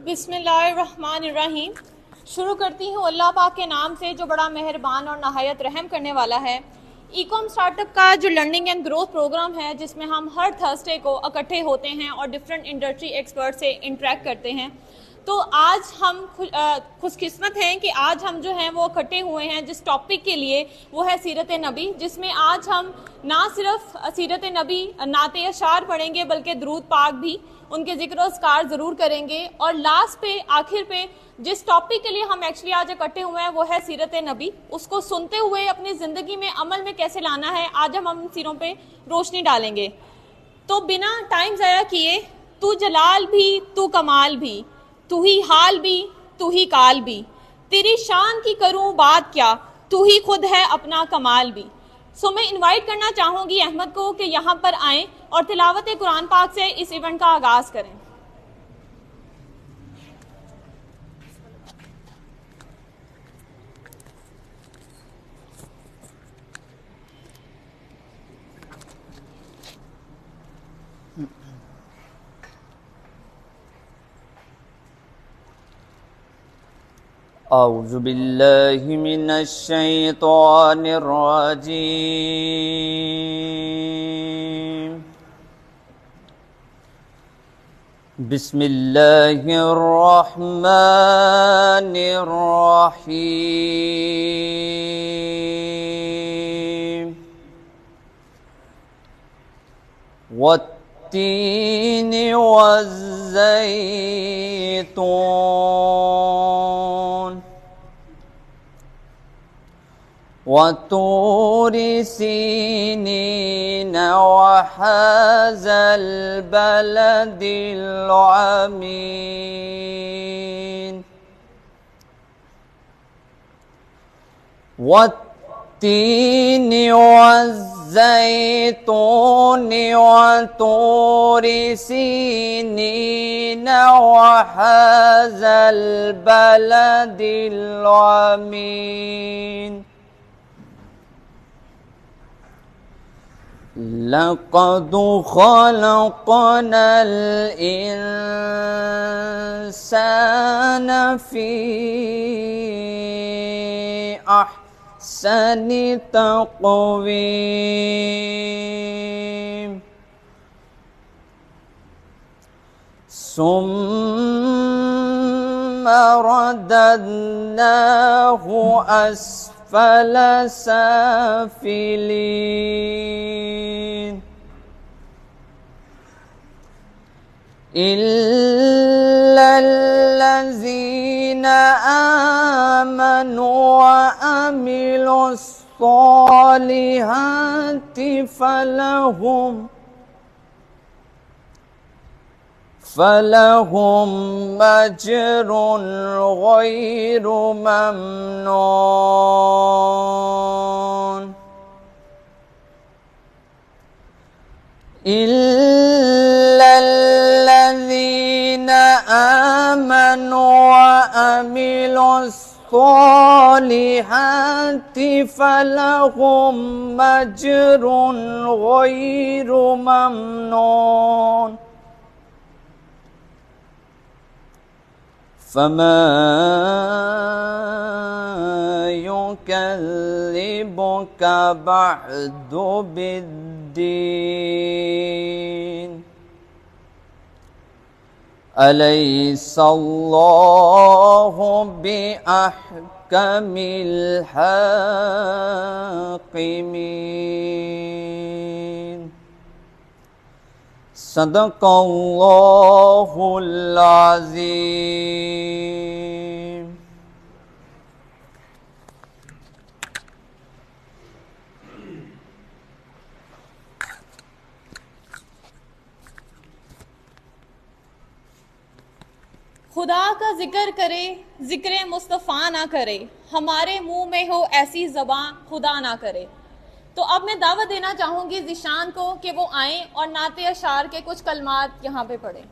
بسم اللہ الرحمن الرحیم۔ شروع کرتی ہوں اللہ پاک کے نام سے جو بڑا مہربان اور نہایت رحم کرنے والا ہے۔ ای کام اسٹارٹ اپ کا جو لرننگ اینڈ گروتھ پروگرام ہے، جس میں ہم ہر تھرسڈے کو اکٹھے ہوتے ہیں اور ڈفرینٹ انڈسٹری ایکسپرٹ سے انٹریکٹ کرتے ہیں، تو آج ہم خوش قسمت ہیں کہ آج ہم جو ہیں وہ اکٹھے ہوئے ہیں جس ٹاپک کے لیے، وہ ہے سیرت نبی، جس میں آج ہم نہ صرف سیرت نبی نعت اشعار پڑھیں گے بلکہ درود پاک بھی، ان کے ذکر و اذکار ضرور کریں گے، اور لاسٹ پہ آخر پہ جس ٹاپک کے لیے ہم ایکچولی آج اکٹھے ہوئے ہیں وہ ہے سیرت نبی، اس کو سنتے ہوئے اپنی زندگی میں عمل میں کیسے لانا ہے، آج ہم ان سیروں پہ روشنی ڈالیں گے۔ تو بنا ٹائم ضائع کیے، تو جلال بھی تو کمال بھی، تو ہی حال بھی تو ہی کال بھی، تیری شان کی کروں بات کیا، تو ہی خود ہے اپنا کمال بھی۔ سو میں انوائٹ کرنا چاہوں گی احمد کو کہ یہاں پر آئیں اور تلاوت قرآن پاک سے اس ایونٹ کا آغاز کریں۔ اعوذ باللہ من الشیطان الرجیم، بسم اللہ الرحمن الرحیم، والتین والزیتون وطور سینین وهذا البلد العمین، والتین والزیتون وطور سینین وهذا البلد العمین، لقد خلقنا الإنسان في أحسن تقويم، ثم رددناه أسفل سافلين، إلا الذين آمنوا وعملوا الصالحات فلهم أجر غير ممنون، إلا الذين آمنوا وعملوا الصالحات فلهم أجر غير ممنون، فما يكذبك بعد بالدين، أليس الله بأحكم الحاكمين، صدق اللہ العظیم۔ خدا کا ذکر کرے ذکر مصطفیٰ نہ کرے، ہمارے منہ میں ہو ایسی زبان خدا نہ کرے۔ تو اب میں دعوت دینا چاہوں گی ذیشان کو کہ وہ آئیں اور نعت اشعار کے کچھ کلمات یہاں پہ پڑھیں۔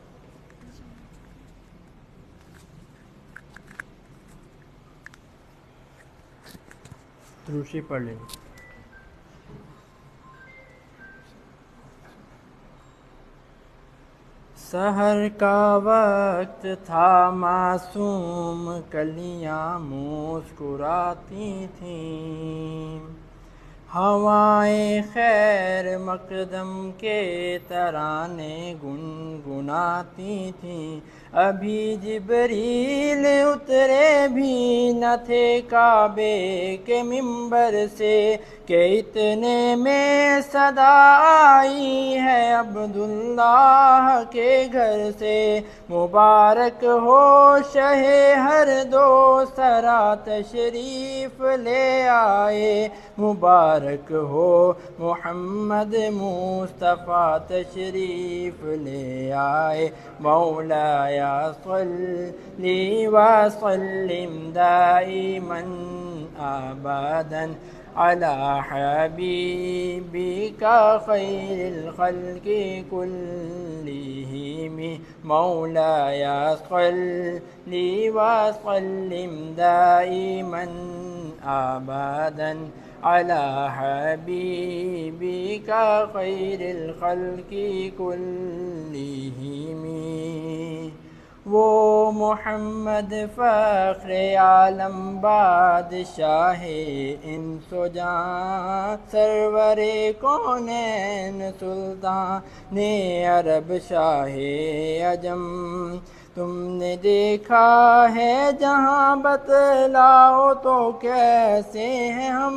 دروشی پڑھ لیں۔ سحر کا وقت تھا معصوم کلیاں مسکراتی تھیں، ہوائیں خیر مقدم کے ترانے گنگناتی تھیں، ابھی جبریل اترے بھی نہ تھے کعبے کے منبر سے کہ اتنے میں صدا آئی ہے عبداللہ کے گھر سے، مبارک ہو شہ ہر دو سرا تشریف لے آئے، مبارک ہو محمد مصطفیٰ تشریف لے آئے، مولایا صلی وسلم دائما ابدا علی حبیبک خیر الخلق کلہم، مولایا صلی وسلم دائما ابدا علی حبیبک خیر الخلق کلہم۔ وہ محمد فخر عالم بادشاہ انس و جاں، سرور کونین سلطان عرب شاہ عجم، تم نے دیکھا ہے جہاں بتلاؤ تو کیسے ہیں ہم،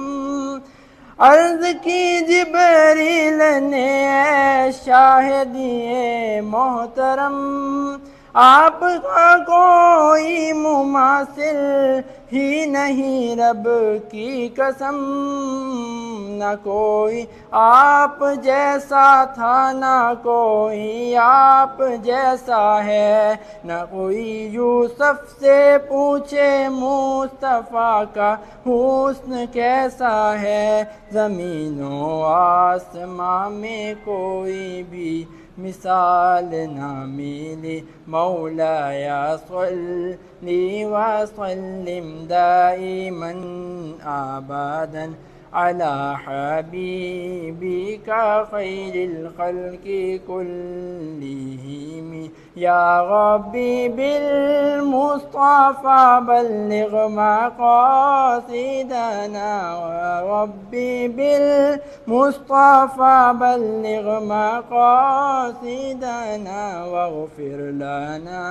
عرض کی جبریل نے اے شاہدی محترم، آپ کا کوئی مماثل ہی نہیں رب کی قسم، نہ کوئی آپ جیسا تھا نہ کوئی آپ جیسا ہے، نہ کوئی یوسف سے پوچھے مصطفیٰ کا حسن کیسا ہے، زمین و آسمان میں کوئی بھی مثال نہ ملی، مولایا صلی وسلم دائما ابدا علی حبیبک خیر الخلق کلہم، یا ربی بالمصطفیٰ بلغ مقاصدنا، ربی بالمصطفیٰ بلغ مقاصدنا، واغفر لنا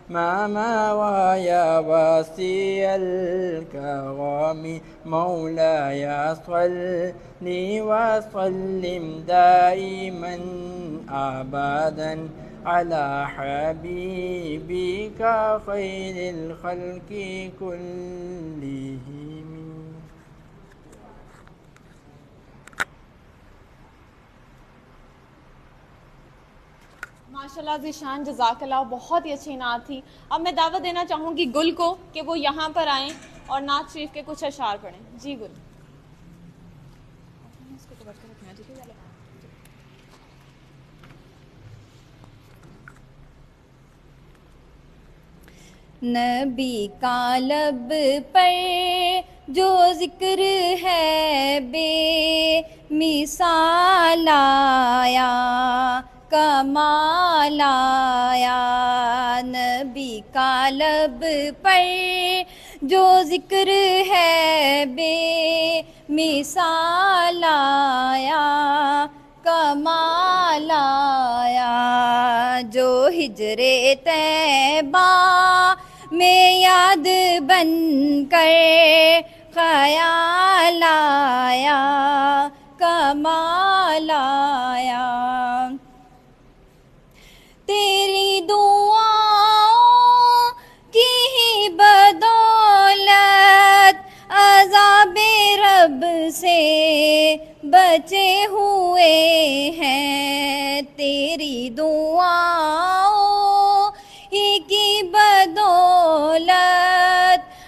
ما مضى يا واسع الكرم، مولایا صلی وسلم دائما ابدا علی حبیبک خیر الخلق کلہم۔ ماشاءاللہ ذیشان، جزاک اللہ، بہت ہی اچھی نعت تھی۔ اب میں دعوت دینا چاہوں گی گل کو کہ وہ یہاں پر آئیں اور نعت شریف کے کچھ اشعار پڑھیں۔ جی گل۔ نبی کا لب پر جو ذکر ہے بے مثال آیا، کمال آیا، نبی کا لب پر جو ذکر ہے بے مثال آیا، کمال آیا، جو ہجر طیبہ میں یاد بن کر خیال آیا، کمال آیا، تیری دعاؤں کی ہی بدولت عذاب رب سے بچے ہوئے ہیں، تیری دعاؤں ہی کی بدولت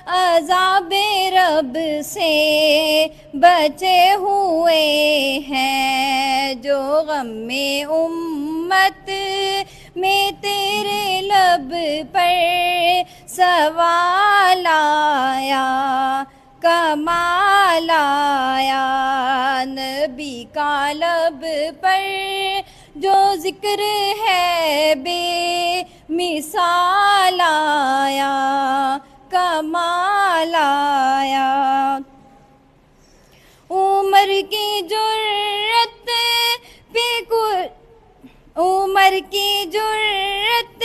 عذاب رب سے بچے ہوئے ہیں، جو غم میں امت میں تیرے لب پر سوال آیا، کمال آیا، نبی کا لب پر جو ذکر ہے بے مثال آیا کمال آیا عمر کی جرت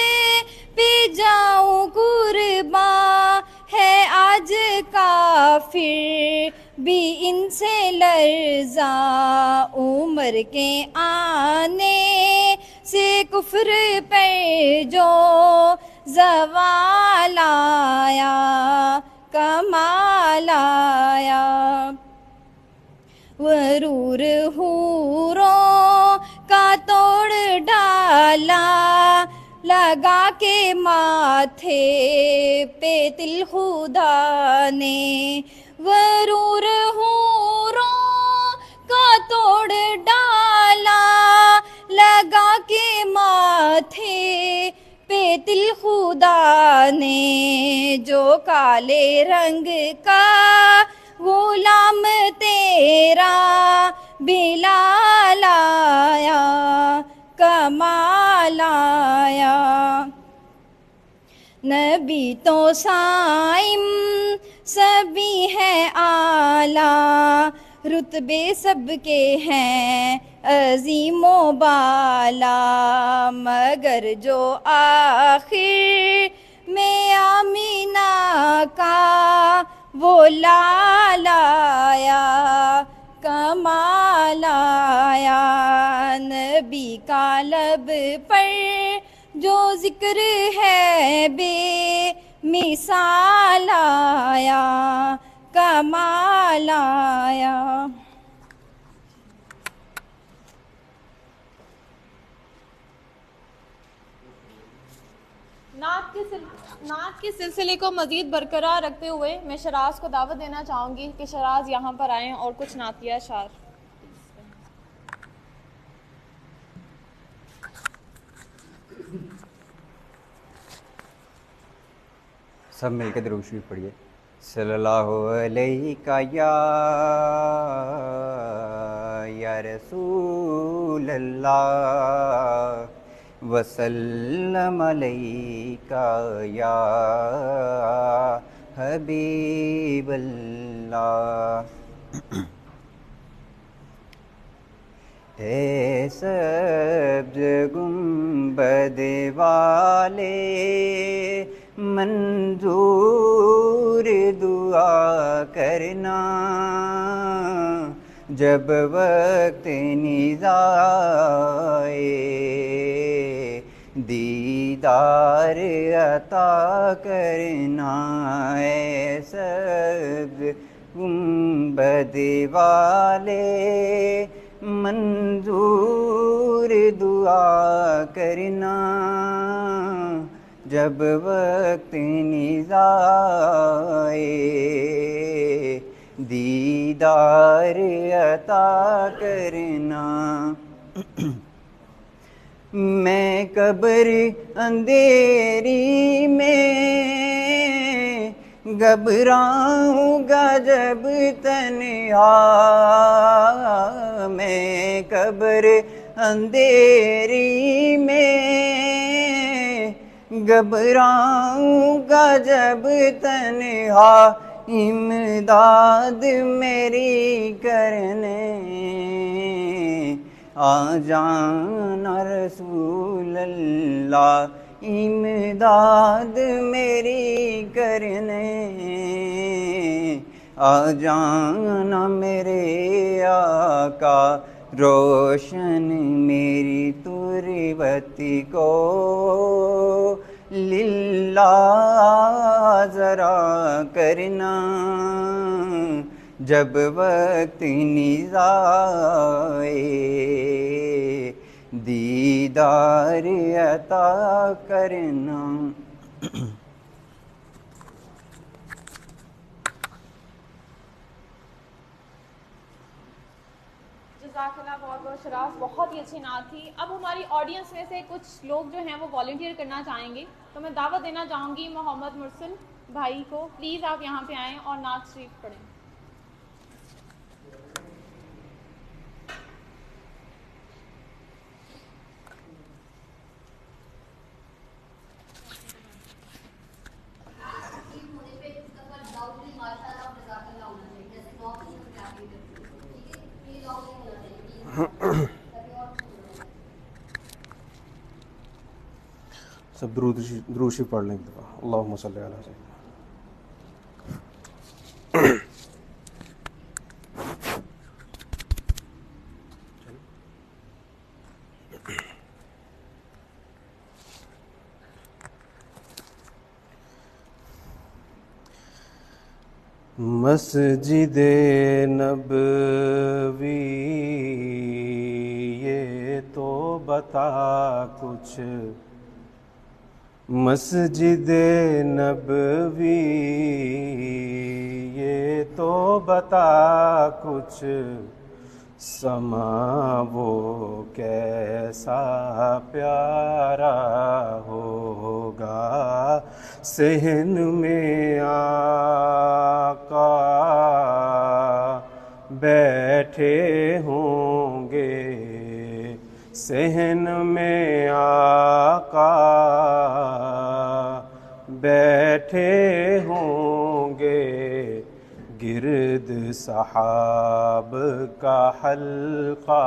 پہ جاؤں قرباں ہے آج کافر بھی ان سے لرزاں عمر کے آنے سے کفر پر جو زوال آیا کمال آیا غرور حوروں کا توڑ ڈالا لگا کے ماتھے پہ تل خدا نے غرور حوروں کا توڑ ڈالا لگا کے ماتھے پہ تل خدا نے جو کالے رنگ کا غلام تیرا بلال آیا کمال آیا نبی تو صائم سبھی ہے اعلیٰ رتبے سب کے ہیں عظیم و بالا مگر جو آخر میں آمینہ کا وہ لال آیا کمال آیا نبی کا لب پر جو ذکر ہے بے مثال آیا کمال آیا نعت کے سلسلے کو مزید برقرار رکھتے ہوئے میں شراز کو دعوت دینا چاہوں گی کہ شراز یہاں پر آئیں اور کچھ نعتیہ اشعار سب مل کے درود شریف پڑھیے صلی اللہ علیہ یا رسول اللہ وسلم علیکہ یا حبیب اللہ اے سبز گنبد والے منظور دعا کرنا جب وقت نزائے دیدار عطا کرنا ہے سبز گنبد والے منظور دعا کرنا جب وقت نزائے دیدار عطا کرنا میں قبر اندھیری میں گھبراؤں گا جب تنہا میں قبر اندھیری میں گھبراؤں گا جب تنہا امداد میری کرنے آ جانا رسول اللہ امداد میری کرنے آ جانا میرے آقا روشن میری تربتی کو للہ ذرا کرنا جب وقت نزائے دیدار عطا کرنا جزاک اللہ بہت بہت شراف بہت ہی اچھی نعت تھی اب ہماری آڈینس میں سے کچھ لوگ جو ہیں وہ والنٹیئر کرنا چاہیں گے تو میں دعوت دینا چاہوں گی محمد مرسل بھائی کو پلیز آپ یہاں پہ آئیں اور نعت شریف پڑھیں سب درود شریف پڑھ لیں ایک دفعہ. اللہم صلی علی سیدنا. مسجد نبوی یہ تو بتا کچھ، مسجد نبوی یہ تو بتا کچھ، سما وہ کیسا پیارا ہوگا، صحن میں آقا بیٹھے ہوں گے، صحن میں آقا بیٹھے ہوں گے، گرد صحاب کا حلقہ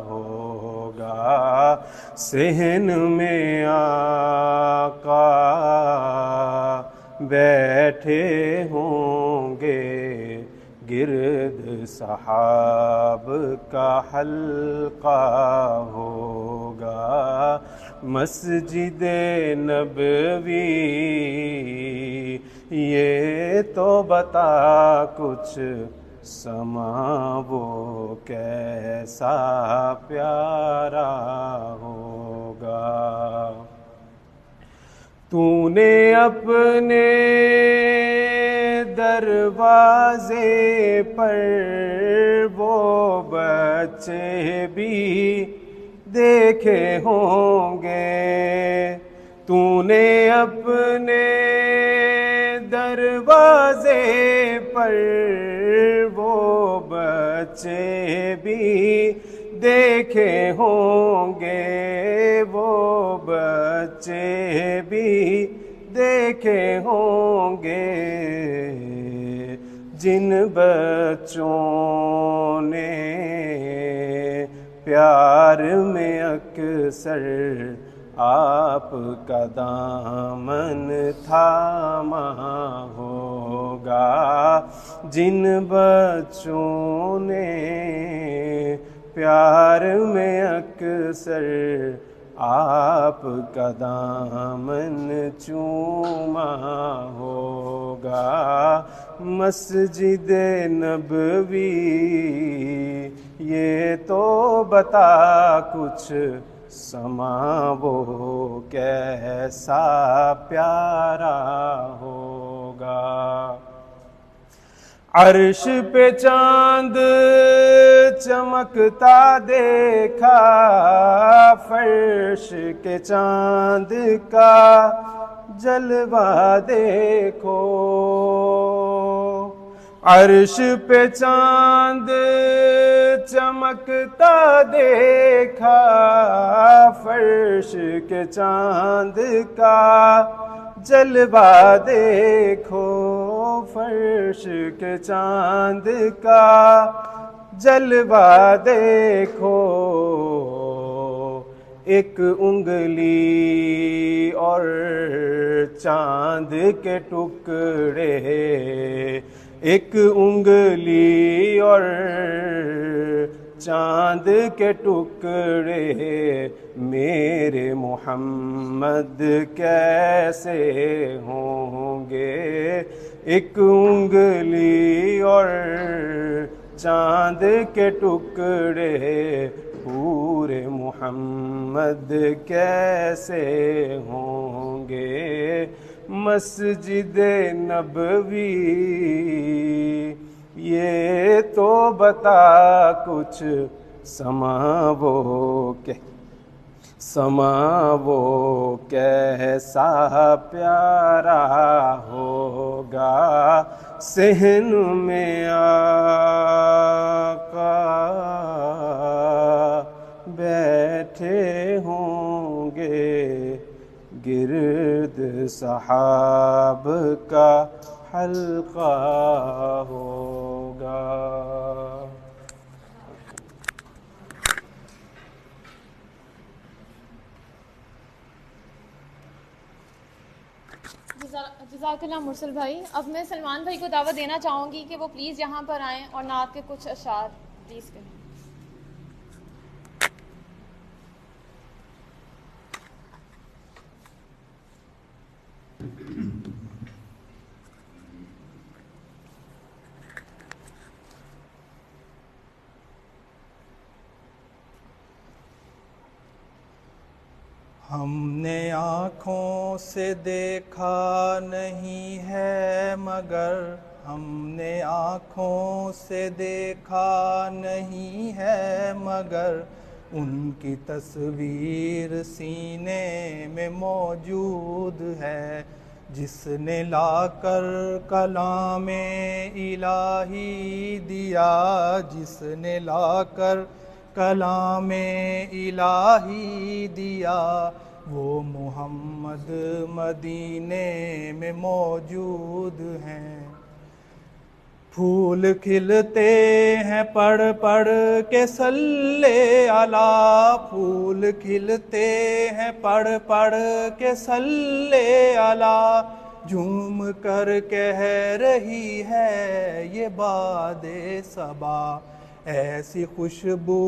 ہوگا، صحن میں آقا بیٹھے ہوں گے، گرد صحاب کا حلقہ ہوگا، مسجد نبوی یہ تو بتا کچھ، سما وہ کیسا پیارا ہوگا. تو نے اپنے دروازے پر وہ بچے بھی دیکھے ہوں گے، تو نے اپنے دروازے پر وہ بچے بھی دیکھے ہوں گے، وہ بچے بھی دیکھے ہوں گے، جن بچوں نے پیار میں اکثر آپ کا دامن تھاما ہوگا، جن بچوں نے پیار میں اکثر آپ کا دامن چوما ہوگا، مسجد نبوی یہ تو بتا کچھ، سما وہ کیسا پیارا ہوگا. عرش پہ چاند چمکتا دیکھا، فرش کے چاند کا جلوہ دیکھو، عرش پہ چاند چمکتا دیکھا، فرش کے چاند کا جلوہ دیکھو، فرش کے چاند کا جلوہ دیکھو، ایک انگلی اور چاند کے ٹکڑے، ایک انگلی اور چاند کے ٹکڑے، میرے محمد کیسے ہوں گے، ایک انگلی اور چاند کے ٹکڑے، پورے محمد کیسے ہوں گے، مسجد نبوی یہ تو بتا کچھ، سما وہ کیسا پیارا ہوگا، صحن میں آقا بیٹھے ہوں گے، گرد صحاب کا حلقہ ہوگا. جزاک اللہ مرسل بھائی. اب میں سلمان بھائی کو دعوت دینا چاہوں گی کہ وہ پلیز یہاں پر آئیں اور نعت کے کچھ اشعار پلیز کریں. ہم نے آنکھوں سے دیکھا نہیں ہے مگر ہم نے آنکھوں سے دیکھا نہیں ہے مگر ان کی تصویر سینے میں موجود ہے. جس نے لا کر کلام الہی دیا, جس نے لا کر کلام الہی دیا, وہ محمد مدینے میں موجود ہیں. پھول کھلتے ہیں پڑھ پڑھ کے صلی علی, پھول کھلتے ہیں پڑھ پڑھ کے صلی علی, جھوم کر کہہ رہی ہے یہ باد صبا. ایسی خوشبو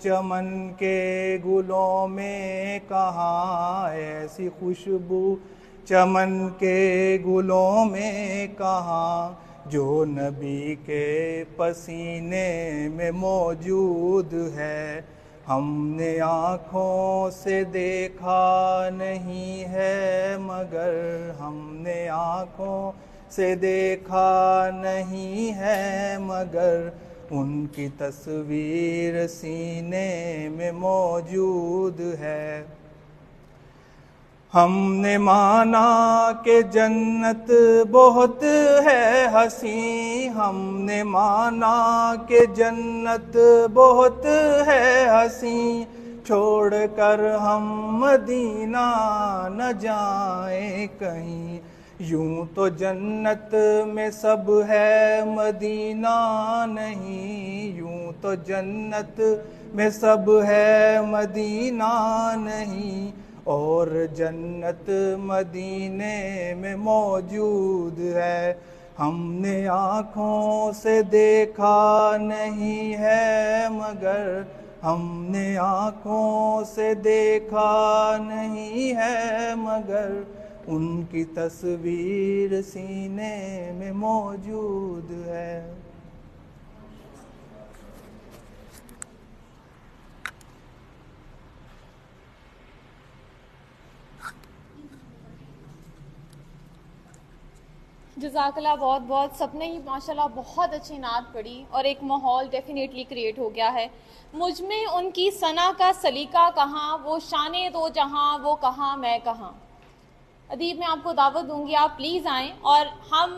چمن کے گلوں میں کہاں, ایسی خوشبو چمن کے گلوں میں کہاں, جو نبی کے پسینے میں موجود ہے. ہم نے آنکھوں سے دیکھا نہیں ہے مگر ہم نے آنکھوں سے دیکھا نہیں ہے مگر ان کی تصویر سینے میں موجود ہے. ہم نے مانا کہ جنت بہت ہے حسین, ہم نے مانا کہ جنت بہت ہے حسین, چھوڑ کر ہم مدینہ نہ جائیں کہیں. یوں تو جنت میں سب ہے مدینہ نہیں, یوں تو جنت میں سب ہے مدینہ نہیں, اور جنت مدینے میں موجود ہے. ہم نے آنکھوں سے دیکھا نہیں ہے مگر ہم نے آنکھوں سے دیکھا نہیں ہے مگر ان کی تصویر سینے میں موجود ہے. جزاک اللہ بہت بہت. سب نے ہی ماشاءاللہ بہت اچھی نعت پڑھی اور ایک ماحول ڈیفینیٹلی کریٹ ہو گیا ہے. مجھ میں ان کی ثنا کا سلیقہ کہاں, وہ شان دو جہاں وہ کہاں میں کہاں. ادیب میں آپ کو دعوت دوں گی, آپ پلیز آئیں اور ہم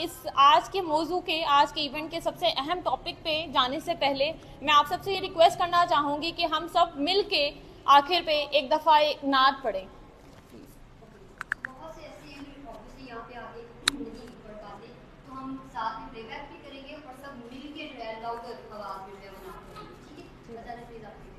اس آج کے موضوع کے, آج کے ایونٹ کے سب سے اہم ٹاپک پہ جانے سے پہلے میں آپ سب سے یہ ریکویسٹ کرنا چاہوں گی کہ ہم سب مل کے آخر پہ ایک دفعہ ایک نعت پڑھیں. بہت سے ایسے obviously یہاں پہ آگے نہیں پڑھ پاتے تو ہم ساتھ میں پلے بیک بھی کریں گے اور سب مل کے جو ہے لاؤڈر آواز میں جو ہے وہ نعت پڑھیں گے. ٹھیک ہے, بتانا پلیز آپ کے لیے.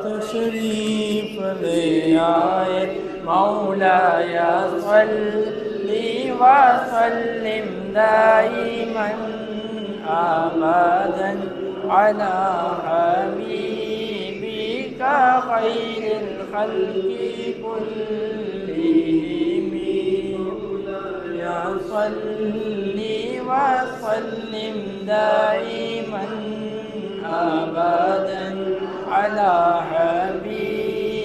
تشریف لے آئے مولاي صل وسلم دائما أبدا على حبيبك خير الخلق كلهم يا صلي وسلم دائما أبدا على حبيبك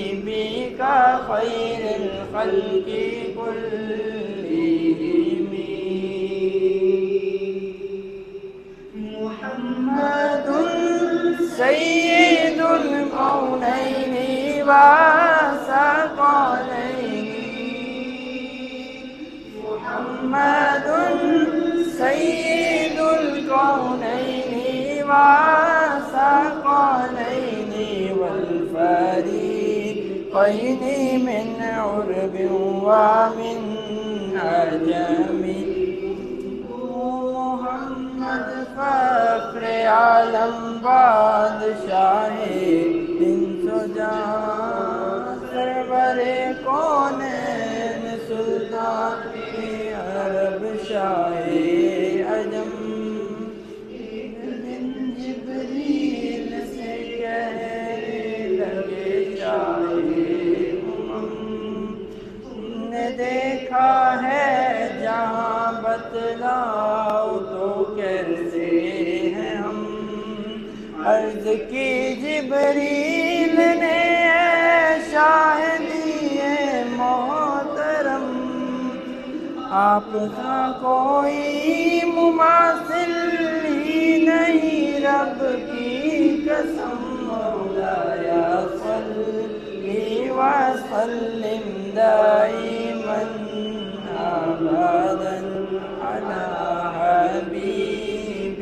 خير الخلق كلهم محمد سيد الكونين والثقلين محمد سيد الكونين والثقلين والفريقين من عرب ومن عجم محمد فخر عالم بادشاہ دن سجا سرور کونین سلطان عرب شاہ عجم بن جبریل سے کہنے لگے شاہ نے دیکھا ہے جہاں بتلاؤ تو کیسے ہیں ہم عرض کی جبریل نے اے شاہدی محترم آپ کا کوئی مماثل ہی نہیں رب کی قسم مولایا صلی وسلم دائما أبدا على حبيبك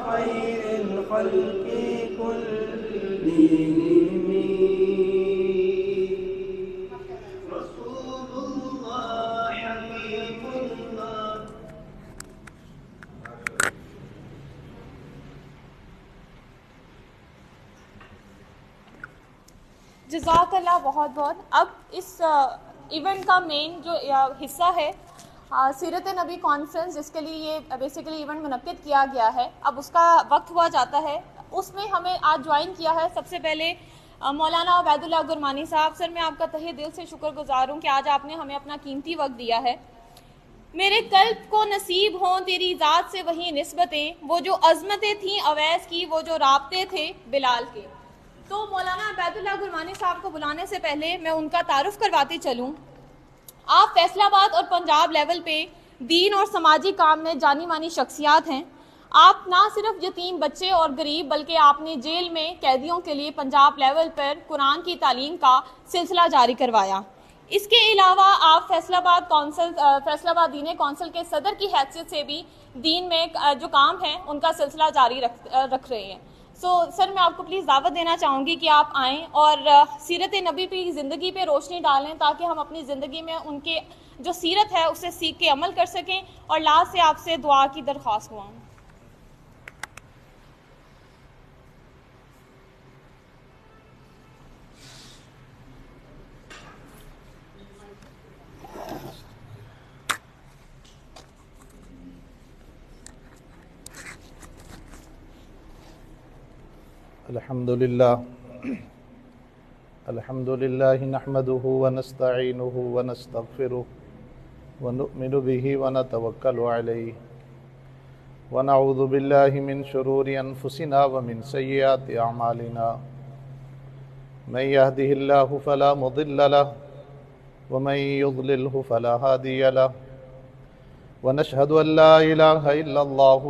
خير الخلق كلهم رسول الله حبيب الله جزاک اللہ بہت بہت. اب اس ایونٹ کا مین جو حصہ ہے سیرت نبی کانفرنس، جس کے لیے یہ بیسیکلی ایونٹ منعقد کیا گیا ہے، اب اس کا وقت ہوا جاتا ہے. اس میں ہمیں آج جوائن کیا ہے سب سے پہلے مولانا عبید اللہ گرمانی صاحب. سر میں آپ کا تہہ دل سے شکر گزار ہوں کہ آج آپ نے ہمیں اپنا قیمتی وقت دیا ہے. میرے قلب کو نصیب ہوں تیری ذات سے وہی نسبتیں، وہ جو عظمتیں تھیں اویس کی، وہ جو رابطے تھے بلال کے. تو مولانا عبید اللہ گرمانی صاحب کو بلانے سے پہلے میں ان کا تعارف کرواتی چلوں. آپ فیصل آباد اور پنجاب لیول پہ دین اور سماجی کام میں جانی مانی شخصیات ہیں. آپ نہ صرف یتیم بچے اور غریب، بلکہ آپ نے جیل میں قیدیوں کے لیے پنجاب لیول پر قرآن کی تعلیم کا سلسلہ جاری کروایا. اس کے علاوہ آپ فیصل آباد دین کونسل کے صدر کی حیثیت سے بھی دین میں جو کام ہے ان کا سلسلہ جاری رکھ رہے ہیں. سر میں آپ کو پلیز دعوت دینا چاہوں گی کہ آپ آئیں اور سیرت نبی کی زندگی پہ روشنی ڈالیں، تاکہ ہم اپنی زندگی میں ان کے جو سیرت ہے اسے سیکھ کے عمل کر سکیں. اور لاسٹ سے آپ سے دعا کی درخواست ہوا ہوں. الحمد لله نحمده ونستعينه ونستغفره ونؤمن به ونتوكل عليه ونعوذ بالله من شرور أنفسنا ومن سيئات أعمالنا من يهده الله فلا مضل له ومن يضلله فلا هادي له ونشهد أن لا إله إلا الله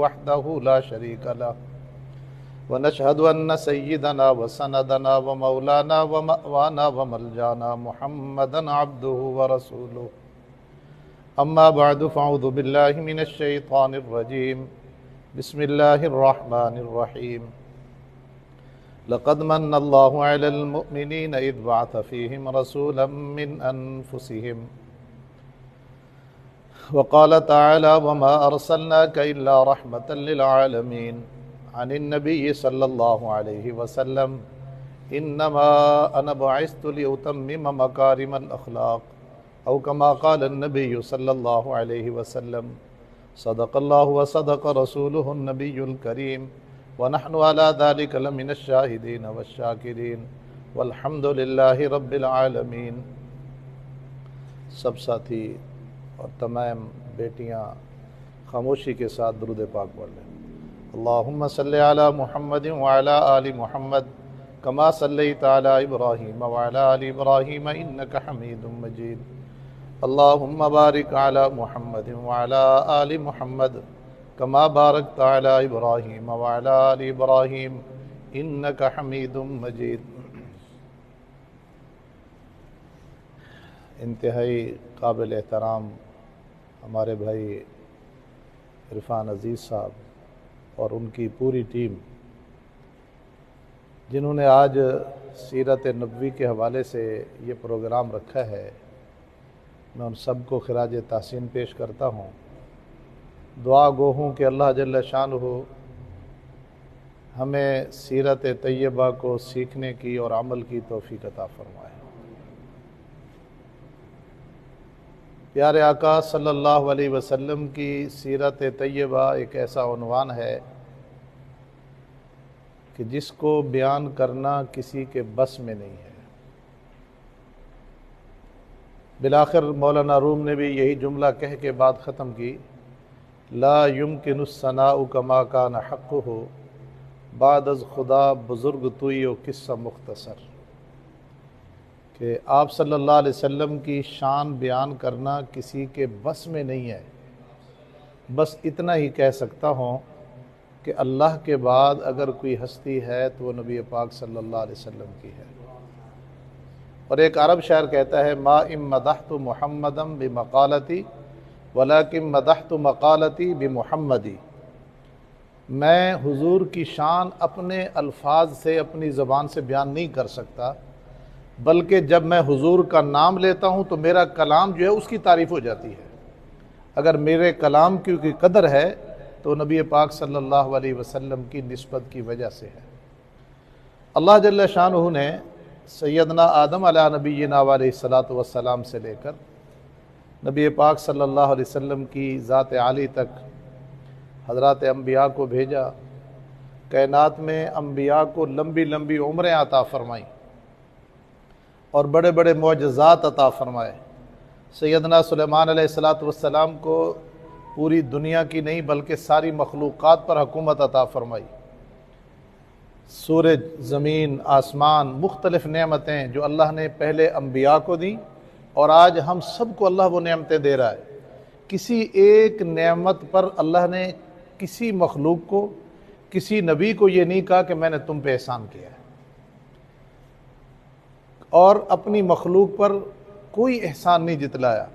وحده لا شريك له ونشهد أن سيدنا وسندنا ومولانا ومأوانا وملجانا محمدا عبده ورسوله. أما بعد فأعوذ بالله من الشيطان الرجيم. بسم الله الرحمن الرحيم. لقد من الله على المؤمنين إذ بعث فيهم رسولا من أنفسهم وقال تعالى وما أرسلناك إلا رحمة للعالمين. عن النبي صلى الله عليه وسلم إنما أنا بعثت لأتمم مكارم الأخلاق أو كما قال النبي صلى الله عليه وسلم. صدق الله وصدق رسوله النبي الكريم ونحن على ذلك لمن الشاهدين والشاکرین والحمد للہ رب العالمین۔ سب ساتھی اور تمام بیٹیاں خاموشی کے ساتھ درود پاک پڑھ لیں۔ اللہم صلی علی محمد وعلی آل محمد کما صلیت علی ابراہیم وعلی آل ابراہیم انک حمید مجید۔ اللہم بارک علی محمد وعلی آل محمد کما بارکت علی ابراہیم وعلی آل ابراہیم انک حمید مجید۔ انتہائی قابل احترام ہمارے بھائی عرفان عزیز صاحب اور ان کی پوری ٹیم، جنہوں نے آج سیرت نبوی کے حوالے سے یہ پروگرام رکھا ہے، میں ان سب کو خراج تحسین پیش کرتا ہوں۔ دعا گو ہوں کہ اللہ جل شانہ ہمیں سیرت طیبہ کو سیکھنے کی اور عمل کی توفیق عطا فرمائے۔ پیارے آقا صلی اللہ علیہ وسلم کی سیرت طیبہ ایک ایسا عنوان ہے کہ جس کو بیان کرنا کسی کے بس میں نہیں ہے۔ بالآخر مولانا روم نے بھی یہی جملہ کہہ کے بات ختم کی، لا یمکن الثناء کما کان حقہ بعد از خدا بزرگ توئی و قصہ مختصر، کہ آپ صلی اللہ علیہ وسلم کی شان بیان کرنا کسی کے بس میں نہیں ہے۔ بس اتنا ہی کہہ سکتا ہوں کہ اللہ کے بعد اگر کوئی ہستی ہے تو وہ نبی پاک صلی اللہ علیہ وسلم کی ہے۔ اور ایک عرب شاعر کہتا ہے، ما ام مدحت محمدا بمقالتی ولکن مدحت مقالتی بمحمدی، میں حضور کی شان اپنے الفاظ سے اپنی زبان سے بیان نہیں کر سکتا، بلکہ جب میں حضور کا نام لیتا ہوں تو میرا کلام جو ہے اس کی تعریف ہو جاتی ہے۔ اگر میرے کلام کی کوئی قدر ہے تو نبی پاک صلی اللہ علیہ وسلم کی نسبت کی وجہ سے ہے۔ اللہ جل شانہ نے سیدنا آدم علیہ نبینا علیہ الصلاۃ والسلام سے لے کر نبی پاک صلی اللہ علیہ وسلم کی ذات عالی تک حضرات انبیاء کو بھیجا، کائنات میں انبیاء کو لمبی لمبی عمریں عطا فرمائیں اور بڑے بڑے معجزات عطا فرمائے۔ سیدنا سلیمان علیہ السلام کو پوری دنیا کی نہیں بلکہ ساری مخلوقات پر حکومت عطا فرمائی۔ سورج، زمین، آسمان، مختلف نعمتیں جو اللہ نے پہلے انبیاء کو دیں اور آج ہم سب کو اللہ وہ نعمتیں دے رہا ہے۔ کسی ایک نعمت پر اللہ نے کسی مخلوق کو، کسی نبی کو یہ نہیں کہا کہ میں نے تم پہ احسان کیا ہے، اور اپنی مخلوق پر کوئی احسان نہیں جتلایا۔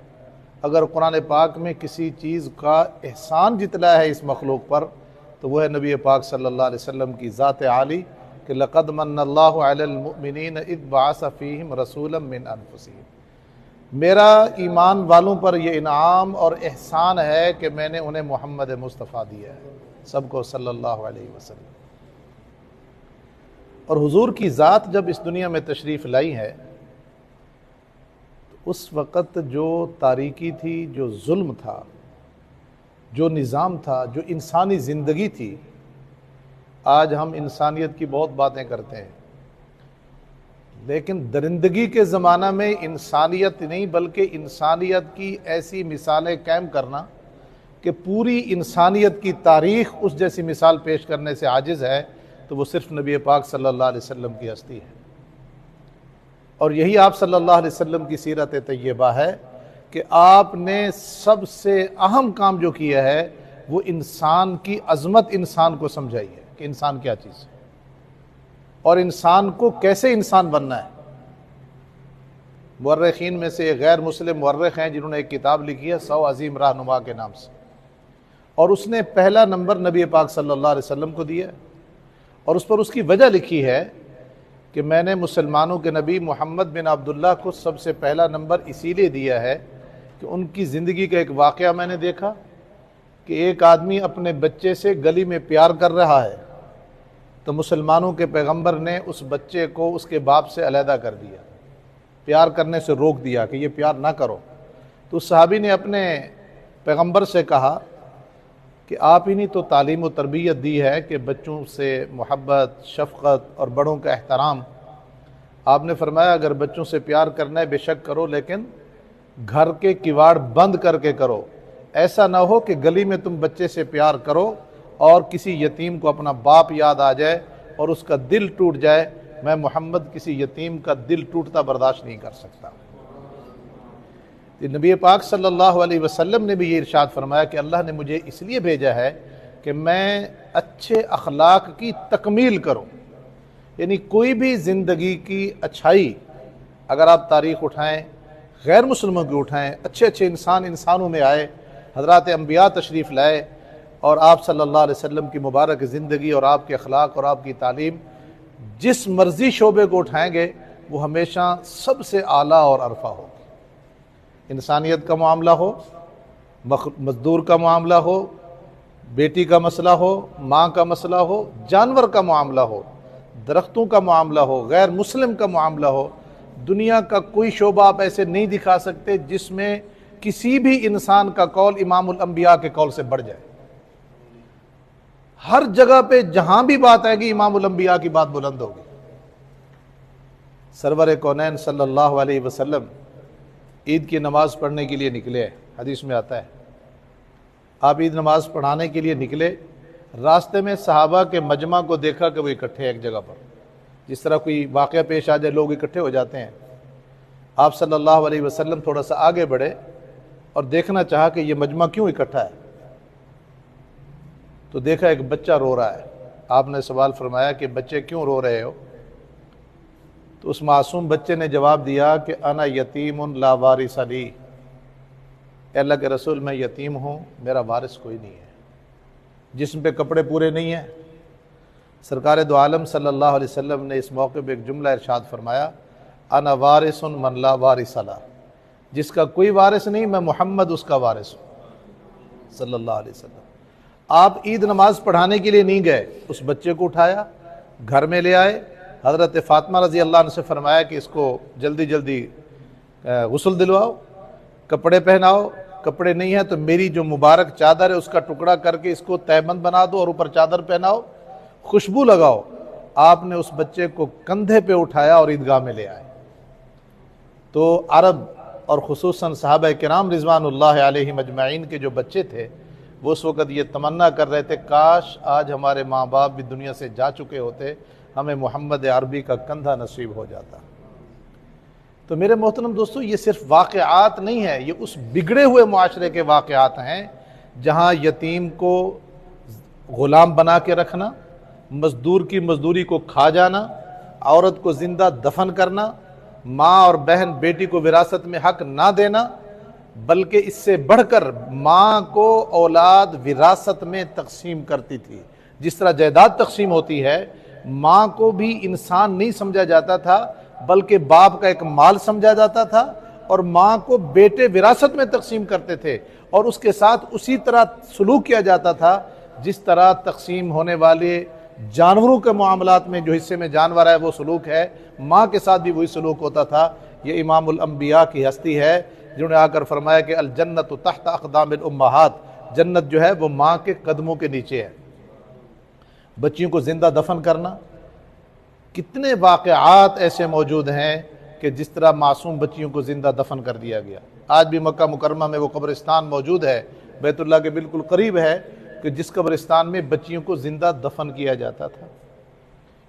اگر قرآن پاک میں کسی چیز کا احسان جتلایا ہے اس مخلوق پر تو وہ ہے نبی پاک صلی اللہ علیہ وسلم کی ذات عالی، کہ لقد من اللہ علی المؤمنین اذ بعث فیہم رسولا من انفسہم۔ میرا ایمان والوں پر یہ انعام اور احسان ہے کہ میں نے انہیں محمد مصطفیٰ دیا ہے، سب کو صلی اللہ علیہ وسلم۔ اور حضور کی ذات جب اس دنیا میں تشریف لائی ہے تو اس وقت جو تاریکی تھی، جو ظلم تھا، جو نظام تھا، جو انسانی زندگی تھی، آج ہم انسانیت کی بہت باتیں کرتے ہیں، لیکن درندگی کے زمانہ میں انسانیت نہیں بلکہ انسانیت کی ایسی مثالیں قائم کرنا کہ پوری انسانیت کی تاریخ اس جیسی مثال پیش کرنے سے عاجز ہے، تو وہ صرف نبی پاک صلی اللہ علیہ وسلم کی ہستی ہے۔ اور یہی آپ صلی اللہ علیہ وسلم کی سیرت طیبہ ہے کہ آپ نے سب سے اہم کام جو کیا ہے وہ انسان کی عظمت انسان کو سمجھائی ہے کہ انسان کیا چیز ہے اور انسان کو کیسے انسان بننا ہے۔ مورخین میں سے ایک غیر مسلم مورخ ہیں جنہوں نے ایک کتاب لکھی ہے 100 عظیم رہنما کے نام سے، اور اس نے پہلا نمبر نبی پاک صلی اللہ علیہ وسلم کو دیا، اور اس پر اس کی وجہ لکھی ہے کہ میں نے مسلمانوں کے نبی محمد بن عبداللہ کو سب سے پہلا نمبر اسی لیے دیا ہے کہ ان کی زندگی کا ایک واقعہ میں نے دیکھا کہ ایک آدمی اپنے بچے سے گلی میں پیار کر رہا ہے، تو مسلمانوں کے پیغمبر نے اس بچے کو اس کے باپ سے علیحدہ کر دیا، پیار کرنے سے روک دیا کہ یہ پیار نہ کرو۔ تو اس صحابی نے اپنے پیغمبر سے کہا کہ آپ ہی نے تو تعلیم و تربیت دی ہے کہ بچوں سے محبت، شفقت اور بڑوں کا احترام. آپ نے فرمایا اگر بچوں سے پیار کرنا ہے بے شک کرو، لیکن گھر کے کواڑ بند کر کے کرو. ایسا نہ ہو کہ گلی میں تم بچے سے پیار کرو اور کسی یتیم کو اپنا باپ یاد آ جائے اور اس کا دل ٹوٹ جائے. میں محمد کسی یتیم کا دل ٹوٹتا برداشت نہیں کر سکتا. نبی پاک صلی اللہ علیہ وسلم نے بھی یہ ارشاد فرمایا کہ اللہ نے مجھے اس لیے بھیجا ہے کہ میں اچھے اخلاق کی تکمیل کروں. یعنی کوئی بھی زندگی کی اچھائی اگر آپ تاریخ اٹھائیں، غیر مسلموں کی اٹھائیں، اچھے اچھے انسانوں میں آئے، حضرات انبیاء تشریف لائے، اور آپ صلی اللہ علیہ وسلم کی مبارک زندگی اور آپ کے اخلاق اور آپ کی تعلیم جس مرضی شعبے کو اٹھائیں گے وہ ہمیشہ سب سے اعلیٰ اور عرفہ ہو. انسانیت کا معاملہ ہو، مزدور کا معاملہ ہو، بیٹی کا مسئلہ ہو، ماں کا مسئلہ ہو، جانور کا معاملہ ہو، درختوں کا معاملہ ہو، غیر مسلم کا معاملہ ہو، دنیا کا کوئی شعبہ آپ ایسے نہیں دکھا سکتے جس میں کسی بھی انسان کا قول امام الانبیاء کے قول سے بڑھ جائے. ہر جگہ پہ جہاں بھی بات آئے گی امام الانبیاء کی بات بلند ہوگی. سرور کونین صلی اللہ علیہ وسلم عید کی نماز پڑھنے کے لیے نکلے، حدیث میں آتا ہے آپ عید نماز پڑھانے کے لیے نکلے. راستے میں صحابہ کے مجمع کو دیکھا کہ وہ اکٹھے ایک جگہ پر، جس طرح کوئی واقعہ پیش آ جائے لوگ اکٹھے ہو جاتے ہیں. آپ صلی اللہ علیہ وسلم تھوڑا سا آگے بڑھے اور دیکھنا چاہا کہ یہ مجمع کیوں اکٹھا ہے. تو دیکھا ایک بچہ رو رہا ہے. آپ نے سوال فرمایا کہ بچے کیوں رو رہے ہو؟ تو اس معصوم بچے نے جواب دیا کہ انا یتیم لا وارث لی، اے اللہ کے رسول میں یتیم ہوں، میرا وارث کوئی نہیں ہے، جسم پہ کپڑے پورے نہیں ہیں. سرکار دو عالم صلی اللہ علیہ وسلم نے اس موقع پہ ایک جملہ ارشاد فرمایا، انا وارث من لا وارث لا، جس کا کوئی وارث نہیں میں محمد اس کا وارث ہوں صلی اللہ علیہ وسلم. آپ عید نماز پڑھانے کے لیے نہیں گئے، اس بچے کو اٹھایا، گھر میں لے آئے. حضرت فاطمہ رضی اللہ عنہ سے فرمایا کہ اس کو جلدی جلدی غسل دلواؤ، کپڑے پہناؤ. کپڑے نہیں ہیں تو میری جو مبارک چادر ہے اس کا ٹکڑا کر کے اس کو تہبند بنا دو اور اوپر چادر پہناؤ، خوشبو لگاؤ. آپ نے اس بچے کو کندھے پہ اٹھایا اور عیدگاہ میں لے آئے. تو عرب اور خصوصاً صحابہ کرام رضوان اللہ علیہم اجمعین کے جو بچے تھے وہ اس وقت یہ تمنا کر رہے تھے کاش آج ہمارے ماں باپ بھی دنیا سے جا چکے ہوتے، ہمیں محمد عربی کا کندھا نصیب ہو جاتا. تو میرے محترم دوستو، یہ صرف واقعات نہیں ہیں، یہ اس بگڑے ہوئے معاشرے کے واقعات ہیں جہاں یتیم کو غلام بنا کے رکھنا، مزدور کی مزدوری کو کھا جانا، عورت کو زندہ دفن کرنا، ماں اور بہن بیٹی کو وراثت میں حق نہ دینا، بلکہ اس سے بڑھ کر ماں کو اولاد وراثت میں تقسیم کرتی تھی. جس طرح جائیداد تقسیم ہوتی ہے، ماں کو بھی انسان نہیں سمجھا جاتا تھا بلکہ باپ کا ایک مال سمجھا جاتا تھا، اور ماں کو بیٹے وراثت میں تقسیم کرتے تھے اور اس کے ساتھ اسی طرح سلوک کیا جاتا تھا جس طرح تقسیم ہونے والے جانوروں کے معاملات میں جو حصے میں جانور ہے وہ سلوک ہے، ماں کے ساتھ بھی وہی سلوک ہوتا تھا. یہ امام الانبیاء کی ہستی ہے جنہوں نے آ کر فرمایا کہ الجنت تحت اقدام الامہات، جنت جو ہے وہ ماں کے قدموں کے نیچے ہے. بچیوں کو زندہ دفن کرنا، کتنے واقعات ایسے موجود ہیں کہ جس طرح معصوم بچیوں کو زندہ دفن کر دیا گیا. آج بھی مکہ مکرمہ میں وہ قبرستان موجود ہے، بیت اللہ کے بالکل قریب ہے، کہ جس قبرستان میں بچیوں کو زندہ دفن کیا جاتا تھا.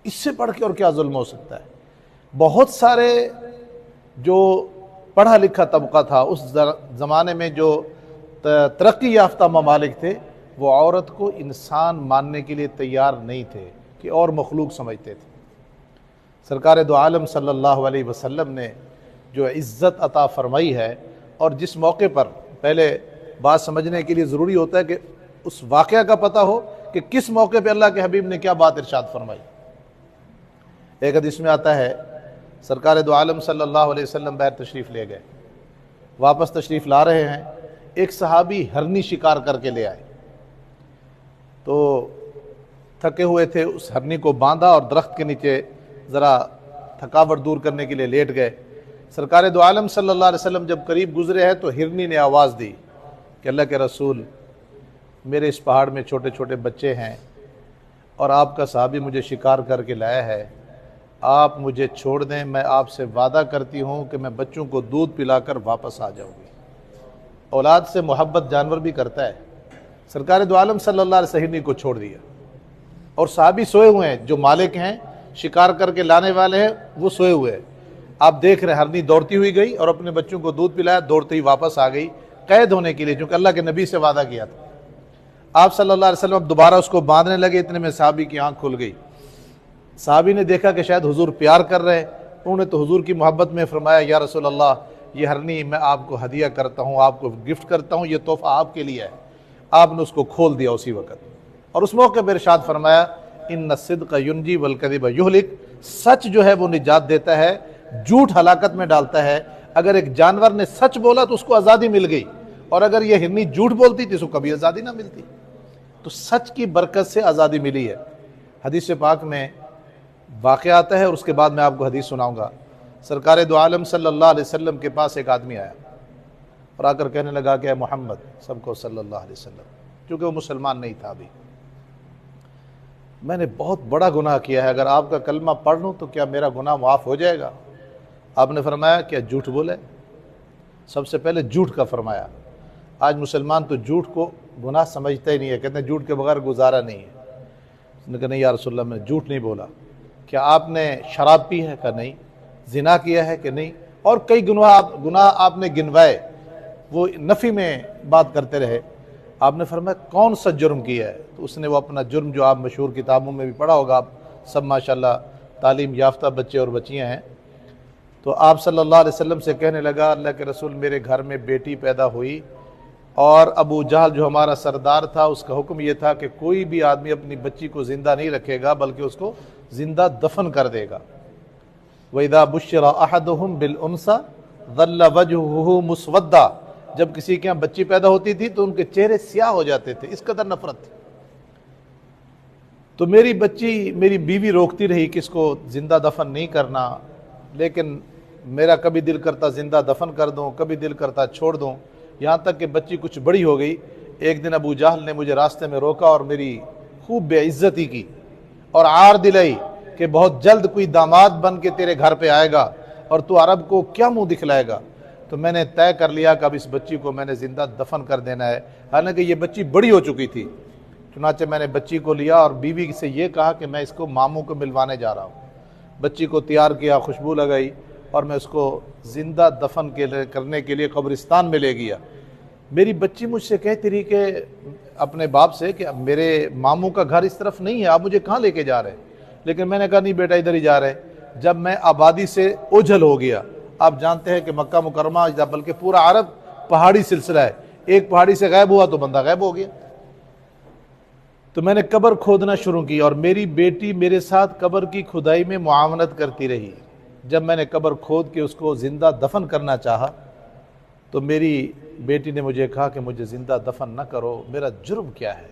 اس سے بڑھ کے اور کیا ظلم ہو سکتا ہے؟ بہت سارے جو پڑھا لکھا طبقہ تھا اس زمانے میں، جو ترقی یافتہ ممالک تھے، وہ عورت کو انسان ماننے کے لیے تیار نہیں تھے کہ اور مخلوق سمجھتے تھے. سرکار دو عالم صلی اللہ علیہ وسلم نے جو عزت عطا فرمائی ہے، اور جس موقع پر پہلے بات سمجھنے کے لیے ضروری ہوتا ہے کہ اس واقعہ کا پتہ ہو کہ کس موقع پہ اللہ کے حبیب نے کیا بات ارشاد فرمائی. ایک حدیث میں آتا ہے سرکار دو عالم صلی اللہ علیہ وسلم باہر تشریف لے گئے، واپس تشریف لا رہے ہیں، ایک صحابی ہرنی شکار کر کے لے آئے. تو تھکے ہوئے تھے، اس ہرنی کو باندھا اور درخت کے نیچے ذرا تھکاوٹ دور کرنے کے لیے لیٹ گئے. سرکار دو عالم صلی اللہ علیہ وسلم جب قریب گزرے ہیں تو ہرنی نے آواز دی کہ اللہ کے رسول میرے اس پہاڑ میں چھوٹے چھوٹے بچے ہیں اور آپ کا صحابی مجھے شکار کر کے لایا ہے، آپ مجھے چھوڑ دیں، میں آپ سے وعدہ کرتی ہوں کہ میں بچوں کو دودھ پلا کر واپس آ جاؤں گی۔ اولاد سے محبت جانور بھی کرتا ہے۔ سرکار دو عالم صلی اللہ علیہ وسلم کو چھوڑ دیا اور صحابی سوئے ہوئے ہیں، جو مالک ہیں شکار کر کے لانے والے ہیں وہ سوئے ہوئے ہیں۔ آپ دیکھ رہے ہیں ہرنی دوڑتی ہوئی گئی اور اپنے بچوں کو دودھ پلایا، دوڑتے ہی واپس آ گئی قید ہونے کے لیے، چونکہ اللہ کے نبی سے وعدہ کیا تھا۔ آپ صلی اللہ علیہ وسلم دوبارہ اس کو باندھنے لگے، اتنے میں صحابی کی آنکھ کھل گئی۔ صحابی نے دیکھا کہ شاید حضور پیار کر رہے ہیں، انہوں نے تو حضور کی محبت میں فرمایا یا رسول اللہ یہ ہرنی میں آپ کو ہدیہ کرتا ہوں، آپ کو گفٹ کرتا ہوں، یہ تحفہ آپ کے لیے ہے۔ آپ نے اس کو کھول دیا اسی وقت، اور اس موقع پر ارشاد فرمایا ان الصدق ینجی والکذب یہلک، سچ جو ہے وہ نجات دیتا ہے، جھوٹ ہلاکت میں ڈالتا ہے۔ اگر ایک جانور نے سچ بولا تو اس کو آزادی مل گئی، اور اگر یہ ہرنی جھوٹ بولتی تو اس کو کبھی آزادی نہ ملتی۔ تو سچ کی برکت سے آزادی ملی ہے۔ حدیث پاک میں واقعہ آتا ہے اور اس کے بعد میں آپ کو حدیث سناؤں گا۔ سرکار دو عالم صلی اللہ علیہ وسلم کے پاس ایک آدمی آیا اور آ کر کہنے لگا کہ اے محمد، سب کو صلی اللہ علیہ وسلم، کیونکہ وہ مسلمان نہیں تھا ابھی، میں نے بہت بڑا گناہ کیا ہے، اگر آپ کا کلمہ پڑھ لوں تو کیا میرا گناہ معاف ہو جائے گا؟ آپ نے فرمایا کیا جھوٹ بولے؟ سب سے پہلے جھوٹ کا فرمایا۔ آج مسلمان تو جھوٹ کو گناہ سمجھتا ہی نہیں ہے، کہتے ہیں جھوٹ کے بغیر گزارا نہیں ہے۔ اس نے کہا نہیں یا رسول اللہ میں نے جھوٹ نہیں بولا۔ کیا آپ نے شراب پی ہے؟ کہا نہیں۔ زنا کیا ہے کہ نہیں؟ اور کئی گناہ آپ نے گنوائے، وہ نفی میں بات کرتے رہے۔ آپ نے فرمایا کون سا جرم کیا ہے؟ تو اس نے وہ اپنا جرم جو آپ مشہور کتابوں میں بھی پڑھا ہوگا، آپ سب ماشاءاللہ تعلیم یافتہ بچے اور بچیاں ہیں، تو آپ صلی اللہ علیہ وسلم سے کہنے لگا اللہ کے رسول میرے گھر میں بیٹی پیدا ہوئی اور ابو جہل جو ہمارا سردار تھا اس کا حکم یہ تھا کہ کوئی بھی آدمی اپنی بچی کو زندہ نہیں رکھے گا بلکہ اس کو زندہ دفن کر دے گا۔ وَإِذَا بُشِّرَ أَحَدُهُمْ بِالْأُنْثَى ظَلَّ وَجْهُهُ مُسْوَدًّا، جب کسی کے یہاں بچی پیدا ہوتی تھی تو ان کے چہرے سیاہ ہو جاتے تھے، اس قدر نفرت تھی۔ تو میری بچی، میری بیوی روکتی رہی کہ اس کو زندہ دفن نہیں کرنا، لیکن میرا کبھی دل کرتا زندہ دفن کر دوں، کبھی دل کرتا چھوڑ دوں، یہاں تک کہ بچی کچھ بڑی ہو گئی۔ ایک دن ابو جہل نے مجھے راستے میں روکا اور میری خوب بے عزتی کی اور عار دلائی کہ بہت جلد کوئی داماد بن کے تیرے گھر پہ آئے گا اور تو عرب کو کیا منہ دکھلائے گا۔ تو میں نے طے کر لیا کہ اب اس بچی کو میں نے زندہ دفن کر دینا ہے، حالانکہ یہ بچی بڑی ہو چکی تھی۔ چنانچہ میں نے بچی کو لیا اور بیوی سے یہ کہا کہ میں اس کو ماموں کو ملوانے جا رہا ہوں۔ بچی کو تیار کیا، خوشبو لگائی اور میں اس کو زندہ دفن کرنے کے لیے قبرستان میں لے گیا۔ میری بچی مجھ سے کہتی رہی کہ اپنے باپ سے کہ میرے ماموں کا گھر اس طرف نہیں ہے، آپ مجھے کہاں لے کے جا رہے ہیں؟ لیکن میں نے کہا نہیں بیٹا ادھر ہی جا رہے۔ جب میں آبادی سے اوجھل ہو گیا، آپ جانتے ہیں کہ مکہ مکرمہ بلکہ پورا عرب پہاڑی سلسلہ ہے، ایک پہاڑی سے غائب ہوا تو بندہ غائب ہو گیا۔ تو میں نے قبر کھودنا شروع کی اور میری بیٹی میرے ساتھ قبر کی کھدائی میں معاونت کرتی رہی۔ جب میں نے قبر کھود کے اس کو زندہ دفن کرنا چاہا تو میری بیٹی نے مجھے کہا کہ مجھے زندہ دفن نہ کرو، میرا جرم کیا ہے؟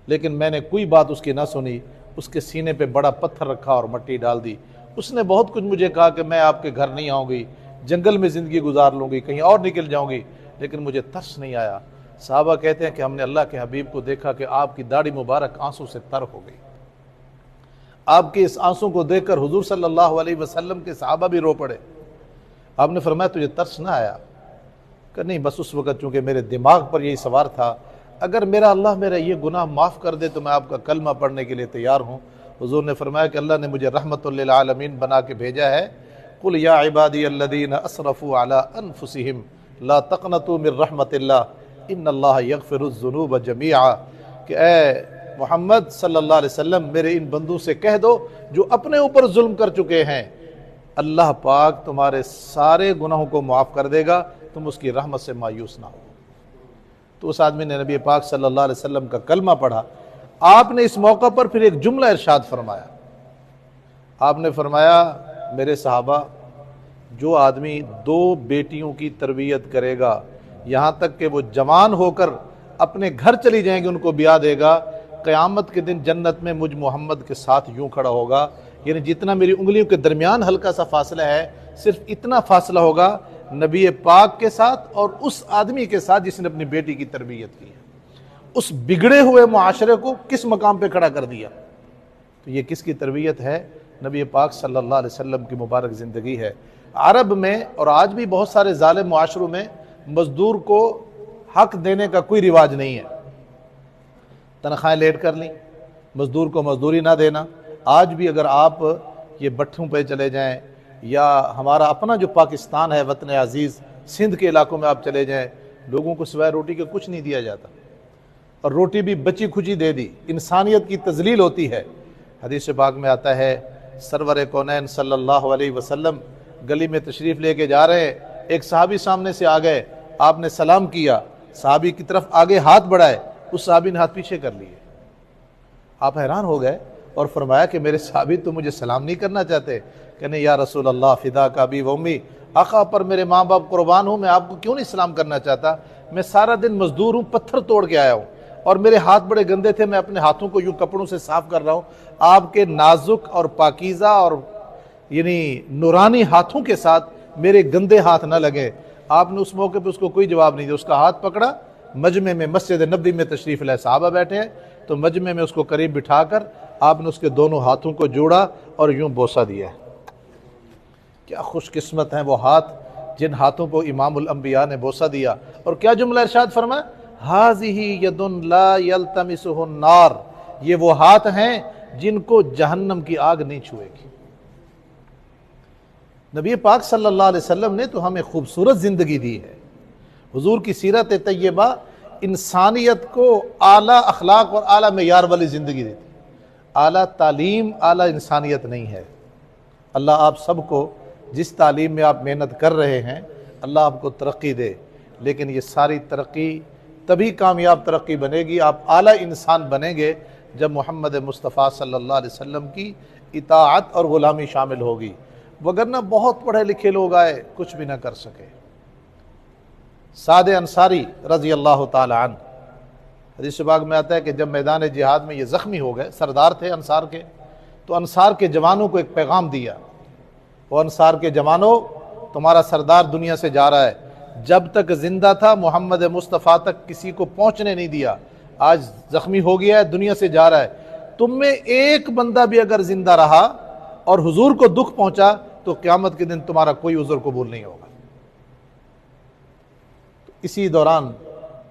لیکن میں نے کوئی بات اس کی نہ سنی، اس کے سینے پہ بڑا پتھر رکھا اور مٹی ڈال دی۔ اس نے بہت کچھ مجھے کہا کہ میں آپ کے گھر نہیں آؤں گی، جنگل میں زندگی گزار لوں گی، کہیں اور نکل جاؤں گی، لیکن مجھے ترس نہیں آیا۔ صحابہ کہتے ہیں کہ ہم نے اللہ کے حبیب کو دیکھا کہ آپ کی داڑھی مبارک آنسوں سے تر ہو گئی۔ آپ کے اس آنسوں کو دیکھ کر حضور صلی اللہ علیہ وسلم کے صحابہ بھی رو پڑے۔ آپ نے فرمایا تجھے ترس نہ آیا؟ کہ نہیں، بس اس وقت چونکہ میرے دماغ پر یہی سوار تھا، اگر اللہ میرا یہ گناہ معاف کر دے تو میں آپ کا کلمہ پڑھنے کے لیے تیار ہوں۔ حضور نے فرمایا کہ اللہ نے مجھے رحمت للعالمین بنا کے بھیجا ہے۔ قل یا عبادی الذین اسرفوا علی انفسہم لا تقنطوا من رحمت اللہ ان اللہ یغفر الذنوب جمیعا، کہ اے محمد صلی اللہ علیہ وسلم میرے ان بندوں سے کہہ دو جو اپنے اوپر ظلم کر چکے ہیں، اللہ پاک تمہارے سارے گناہوں کو معاف کر دے گا، تم اس کی رحمت سے مایوس نہ ہو۔ تو اس آدمی نے نبی پاک صلی اللہ علیہ وسلم کا کلمہ پڑھا۔ آپ نے اس موقع پر پھر ایک جملہ ارشاد فرمایا۔ آپ نے فرمایا میرے صحابہ، جو آدمی 2 بیٹیوں کی تربیت کرے گا یہاں تک کہ وہ جوان ہو کر اپنے گھر چلی جائیں گے، ان کو بیاہ دے گا، قیامت کے دن جنت میں مجھ محمد کے ساتھ یوں کھڑا ہوگا، یعنی جتنا میری انگلیوں کے درمیان ہلکا سا فاصلہ ہے صرف اتنا فاصلہ ہوگا نبی پاک کے ساتھ اور اس آدمی کے ساتھ جس نے اپنی بیٹی کی تربیت کی ہے۔ اس بگڑے ہوئے معاشرے کو کس مقام پہ کھڑا کر دیا. تو یہ کس کی تربیت ہے؟ نبی پاک صلی اللہ علیہ وسلم کی مبارک زندگی ہے. عرب میں اور آج بھی بہت سارے ظالم معاشروں میں مزدور کو حق دینے کا کوئی رواج نہیں ہے. تنخواہیں لیٹ کر لیں، مزدور کو مزدوری نہ دینا. آج بھی اگر آپ یہ بٹھوں پہ چلے جائیں یا ہمارا اپنا جو پاکستان ہے وطن عزیز، سندھ کے علاقوں میں آپ چلے جائیں، لوگوں کو سوائے روٹی کے کچھ نہیں دیا جاتا، اور روٹی بھی بچی کھچی دے دی. انسانیت کی تذلیل ہوتی ہے. حدیث پاک میں آتا ہے سرور کونین صلی اللہ علیہ وسلم گلی میں تشریف لے کے جا رہے ہیں، ایک صحابی سامنے سے آ گئے، آپ نے سلام کیا، صحابی کی طرف آگے ہاتھ بڑھائے، اس صحابی نے ہاتھ پیچھے کر لیے. آپ حیران ہو گئے اور فرمایا کہ میرے صحابی تو مجھے سلام نہیں کرنا چاہتے. کہنے یا رسول اللہ فدا کا ابی و امی، آقا پر میرے ماں باپ قربان ہوں، میں آپ کو کیوں نہیں سلام کرنا چاہتا؟ میں سارا دن مزدور ہوں، پتھر توڑ کے آیا ہوں اور میرے ہاتھ بڑے گندے تھے، میں اپنے ہاتھوں کو یوں کپڑوں سے صاف کر رہا ہوں. آپ کے نازک اور پاکیزہ اور یعنی نورانی ہاتھوں کے ساتھ میرے گندے ہاتھ نہ لگے. آپ نے اس موقع پہ اس کو کوئی جواب نہیں دیا. اس کا ہاتھ پکڑا، مجمع میں مسجد نبوی میں تشریف لائے، صحابہ بیٹھے ہیں تو مجمع میں اس کو قریب بٹھا کر آپ نے اس کے دونوں ہاتھوں کو جوڑا اور یوں بوسہ دیا. کیا خوش قسمت ہیں وہ ہاتھ جن ہاتھوں کو امام الانبیاء نے بوسہ دیا. اور کیا جملہ ارشاد فرمایا؟ ہذہ ید لا یلتمسہ النار، یہ وہ ہاتھ ہیں جن کو جہنم کی آگ نہیں چھوئے گی. نبی پاک صلی اللہ علیہ وسلم نے تو ہمیں خوبصورت زندگی دی ہے. حضور کی سیرت طیبہ انسانیت کو اعلیٰ اخلاق اور اعلیٰ معیار والی زندگی دیتی. اعلیٰ تعلیم اعلیٰ انسانیت نہیں ہے. اللہ آپ سب کو جس تعلیم میں آپ محنت کر رہے ہیں اللہ آپ کو ترقی دے، لیکن یہ ساری ترقی تبھی کامیاب ترقی بنے گی، آپ اعلیٰ انسان بنیں گے جب محمد مصطفیٰ صلی اللہ علیہ وسلم کی اطاعت اور غلامی شامل ہوگی. وگرنہ بہت پڑھے لکھے لوگ آئے کچھ بھی نہ کر سکے. سعد انصاری رضی اللہ تعالی عنہ، حدیث پاک میں آتا ہے کہ جب میدان جہاد میں یہ زخمی ہو گئے، سردار تھے انصار کے، تو انصار کے جوانوں کو ایک پیغام دیا. وہ انصار کے جوانوں، تمہارا سردار دنیا سے جا رہا ہے، جب تک زندہ تھا محمد مصطفیٰ تک کسی کو پہنچنے نہیں دیا، آج زخمی ہو گیا ہے، دنیا سے جا رہا ہے، تم میں ایک بندہ بھی اگر زندہ رہا اور حضور کو دکھ پہنچا تو قیامت کے دن تمہارا کوئی عذر قبول نہیں ہوگا. اسی دوران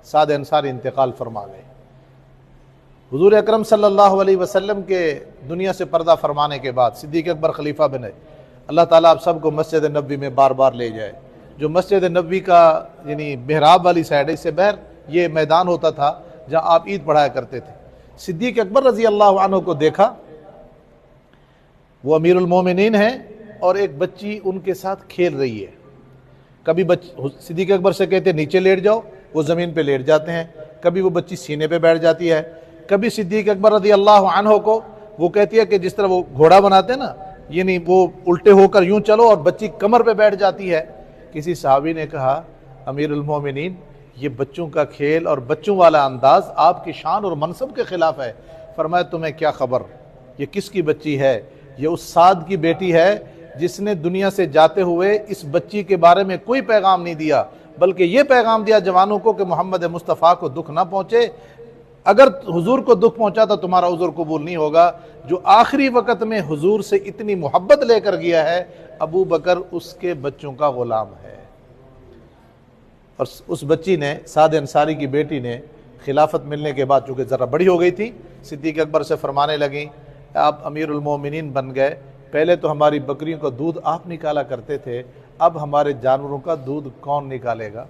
سعد انصاری انتقال فرما گئے. حضور اکرم صلی اللہ علیہ وسلم کے دنیا سے پردہ فرمانے کے بعد صدیق اکبر خلیفہ بنے. اللہ تعالیٰ آپ سب کو مسجد نبوی میں بار بار لے جائے. جو مسجد نبوی کا یعنی محراب والی سائڈ ہے، اس سے بہر یہ میدان ہوتا تھا جہاں آپ عید پڑھایا کرتے تھے. صدیق اکبر رضی اللہ عنہ کو دیکھا، وہ امیر المومنین ہیں اور ایک بچی ان کے ساتھ کھیل رہی ہے. کبھی صدیق اکبر سے کہتے نیچے لیٹ جاؤ، وہ زمین پہ لیٹ جاتے ہیں. کبھی وہ بچی سینے پہ بیٹھ جاتی ہے. کبھی صدیق اکبر رضی اللہ عنہ کو وہ کہتی ہے کہ جس طرح وہ گھوڑا بناتے ہیں نا، یعنی وہ الٹے ہو کر یوں چلو، اور بچی کمر پہ بیٹھ جاتی ہے. کسی صحابی نے کہا امیر المومنین، یہ بچوں کا کھیل اور بچوں والا انداز آپ کی شان اور منصب کے خلاف ہے. فرمایا تمہیں کیا خبر، یہ کس کی بچی ہے؟ یہ اس سعد کی بیٹی ہے جس نے دنیا سے جاتے ہوئے اس بچی کے بارے میں کوئی پیغام نہیں دیا، بلکہ یہ پیغام دیا جوانوں کو کہ محمد مصطفیٰ کو دکھ نہ پہنچے. اگر حضور کو دکھ پہنچا تو تمہارا عذر قبول نہیں ہوگا. جو آخری وقت میں حضور سے اتنی محبت لے کر گیا ہے، ابو بکر اس کے بچوں کا غلام ہے. اور اس بچی نے، سعد انصاری کی بیٹی نے، خلافت ملنے کے بعد چونکہ ذرا بڑی ہو گئی تھی، صدیق اکبر سے فرمانے لگیں آپ امیر المومنین بن گئے، پہلے تو ہماری بکریوں کا دودھ آپ نکالا کرتے تھے، اب ہمارے جانوروں کا دودھ کون نکالے گا؟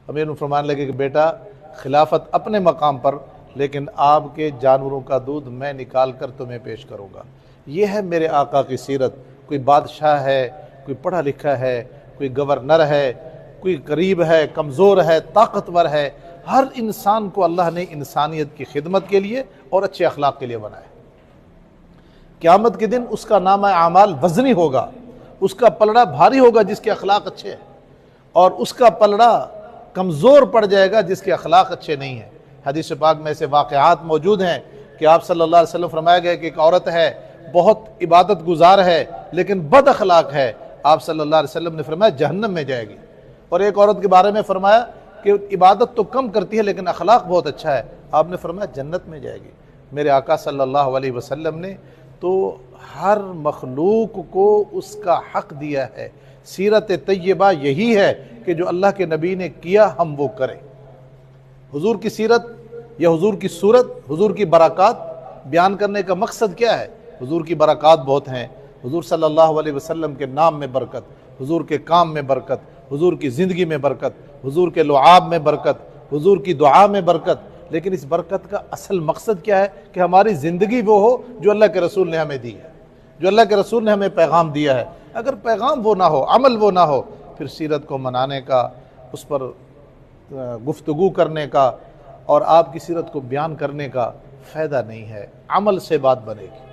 امیر فرمانے لگے کہ بیٹا خلافت اپنے مقام پر، لیکن آپ کے جانوروں کا دودھ میں نکال کر تمہیں پیش کروں گا. یہ ہے میرے آقا کی سیرت. کوئی بادشاہ ہے، کوئی پڑھا لکھا ہے، کوئی گورنر ہے، کوئی غریب ہے، کمزور ہے، طاقتور ہے، ہر انسان کو اللہ نے انسانیت کی خدمت کے لیے اور اچھے اخلاق کے لیے بنایا. قیامت کے دن اس کا نامہ اعمال وزنی ہوگا، اس کا پلڑا بھاری ہوگا جس کے اخلاق اچھے ہیں، اور اس کا پلڑا کمزور پڑ جائے گا جس کے اخلاق اچھے نہیں ہیں. حدیث پاک میں ایسے واقعات موجود ہیں کہ آپ صلی اللہ علیہ وسلم فرمایا گیا کہ ایک عورت ہے، بہت عبادت گزار ہے لیکن بد اخلاق ہے. آپ صلی اللہ علیہ وسلم نے فرمایا جہنم میں جائے گی. اور ایک عورت کے بارے میں فرمایا کہ عبادت تو کم کرتی ہے لیکن اخلاق بہت اچھا ہے، آپ نے فرمایا جنت میں جائے گی۔ میرے آقا صلی اللہ علیہ وسلم نے تو ہر مخلوق کو اس کا حق دیا ہے۔ سیرت طیبہ یہی ہے کہ جو اللہ کے نبی نے کیا ہم وہ کریں۔ حضور کی سیرت یا حضور کی صورت، حضور کی برکات بیان کرنے کا مقصد کیا ہے؟ حضور کی برکات بہت ہیں، حضور صلی اللہ علیہ وسلم کے نام میں برکت، حضور کے کام میں برکت، حضور کی زندگی میں برکت، حضور کے لعاب میں برکت، حضور کی دعا میں برکت۔ لیکن اس برکت کا اصل مقصد کیا ہے؟ کہ ہماری زندگی وہ ہو جو اللہ کے رسول نے ہمیں دی ہے، جو اللہ کے رسول نے ہمیں پیغام دیا ہے۔ اگر پیغام وہ نہ ہو، عمل وہ نہ ہو، پھر سیرت کو منانے کا، اس پر گفتگو کرنے کا اور آپ کی سیرت کو بیان کرنے کا فائدہ نہیں ہے۔ عمل سے بات بنے گی۔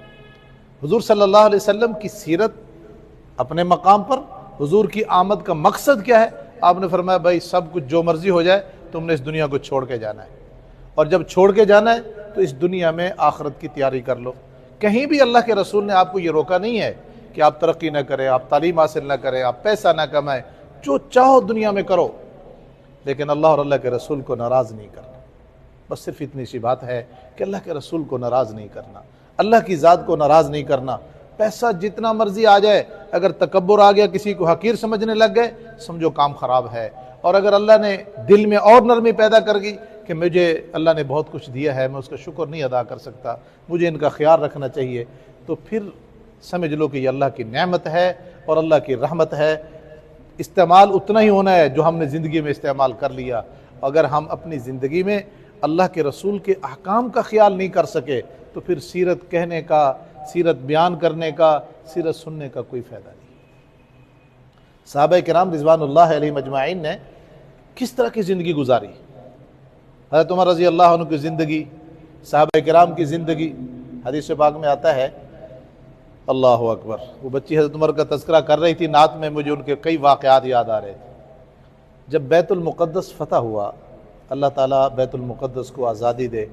حضور صلی اللہ علیہ وسلم کی سیرت اپنے مقام پر، حضور کی آمد کا مقصد کیا ہے؟ آپ نے فرمایا بھائی سب کچھ جو مرضی ہو جائے، تم نے اس دنیا کو چھوڑ کے جانا ہے، اور جب چھوڑ کے جانا ہے تو اس دنیا میں آخرت کی تیاری کر لو۔ کہیں بھی اللہ کے رسول نے آپ کو یہ روکا نہیں ہے کہ آپ ترقی نہ کریں، آپ تعلیم حاصل نہ کریں، آپ پیسہ نہ کمائیں، جو چاہو دنیا میں کرو، لیکن اللہ اور اللہ کے رسول کو ناراض نہیں کرنا۔ بس صرف اتنی سی بات ہے کہ اللہ کے رسول کو ناراض نہیں کرنا، اللہ کی ذات کو ناراض نہیں کرنا۔ پیسہ جتنا مرضی آ جائے، اگر تکبر آ گیا، کسی کو حقیر سمجھنے لگ گئے، سمجھو کام خراب ہے۔ اور اگر اللہ نے دل میں اور نرمی پیدا کر گئی کہ مجھے اللہ نے بہت کچھ دیا ہے، میں اس کا شکر نہیں ادا کر سکتا، مجھے ان کا خیال رکھنا چاہیے، تو پھر سمجھ لو کہ یہ اللہ کی نعمت ہے اور اللہ کی رحمت ہے۔ استعمال اتنا ہی ہونا ہے جو ہم نے زندگی میں استعمال کر لیا۔ اگر ہم اپنی زندگی میں اللہ کے رسول کے احکام کا خیال نہیں کر سکے تو پھر سیرت کہنے کا، سیرت بیان کرنے کا، سیرت سننے کا کوئی فائدہ نہیں۔ صحابہ کرام رضوان اللہ علیہ مجمعین نے کس طرح کی زندگی گزاری؟ حضرت عمر رضی اللہ عنہ کی زندگی، صحابہ کرام کی زندگی، حدیث پاک میں آتا ہے، اللہ اکبر، وہ بچی حضرت عمر کا تذکرہ کر رہی تھی نعت میں، مجھے ان کے کئی واقعات یاد آ رہے تھے۔ جب بیت المقدس فتح ہوا، اللہ تعالیٰ بیت المقدس کو آزادی دے،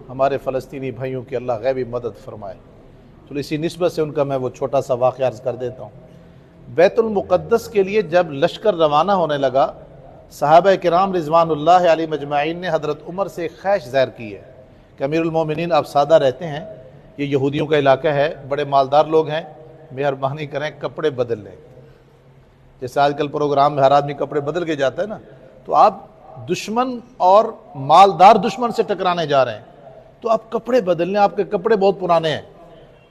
ہمارے فلسطینی بھائیوں کی اللہ غیبی مدد فرمائے۔ چلو اسی نسبت سے ان کا میں وہ چھوٹا سا واقعہ عرض کر دیتا ہوں۔ بیت المقدس کے لیے جب لشکر روانہ ہونے لگا، صحابہ کرام رضوان اللہ علیہ مجمعین نے حضرت عمر سے خواہش ظاہر کی ہے کہ امیر المومنین آپ سادہ رہتے ہیں، یہ یہودیوں کا علاقہ ہے، بڑے مالدار لوگ ہیں، مہربانی کریں کپڑے بدل لیں۔ جیسے آج کل پروگرام میں ہر آدمی کپڑے بدل کے جاتا ہے نا، تو آپ دشمن اور مالدار دشمن سے ٹکرانے جا رہے ہیں، تو آپ کپڑے بدل لیں، آپ کے کپڑے بہت پرانے ہیں۔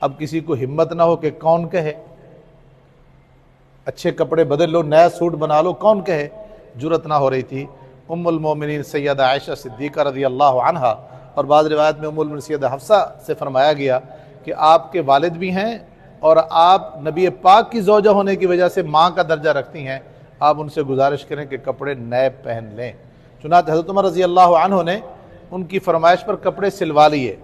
اب کسی کو ہمت نہ ہو کہ کون کہے، اچھے کپڑے بدل لو، نیا سوٹ بنا لو، کون کہے، جرت نہ ہو رہی تھی۔ ام المومنین سیدہ عائشہ صدیقہ رضی اللہ عنہا، اور بعض روایت میں ام المومنین سیدہ حفصہ سے فرمایا گیا کہ آپ کے والد بھی ہیں اور آپ نبی پاک کی زوجہ ہونے کی وجہ سے ماں کا درجہ رکھتی ہیں، آپ ان سے گزارش کریں کہ کپڑے نئے پہن لیں۔ چنانچہ حضرت عمر رضی اللہ عنہ نے ان کی فرمائش پر کپڑے سلوا لیے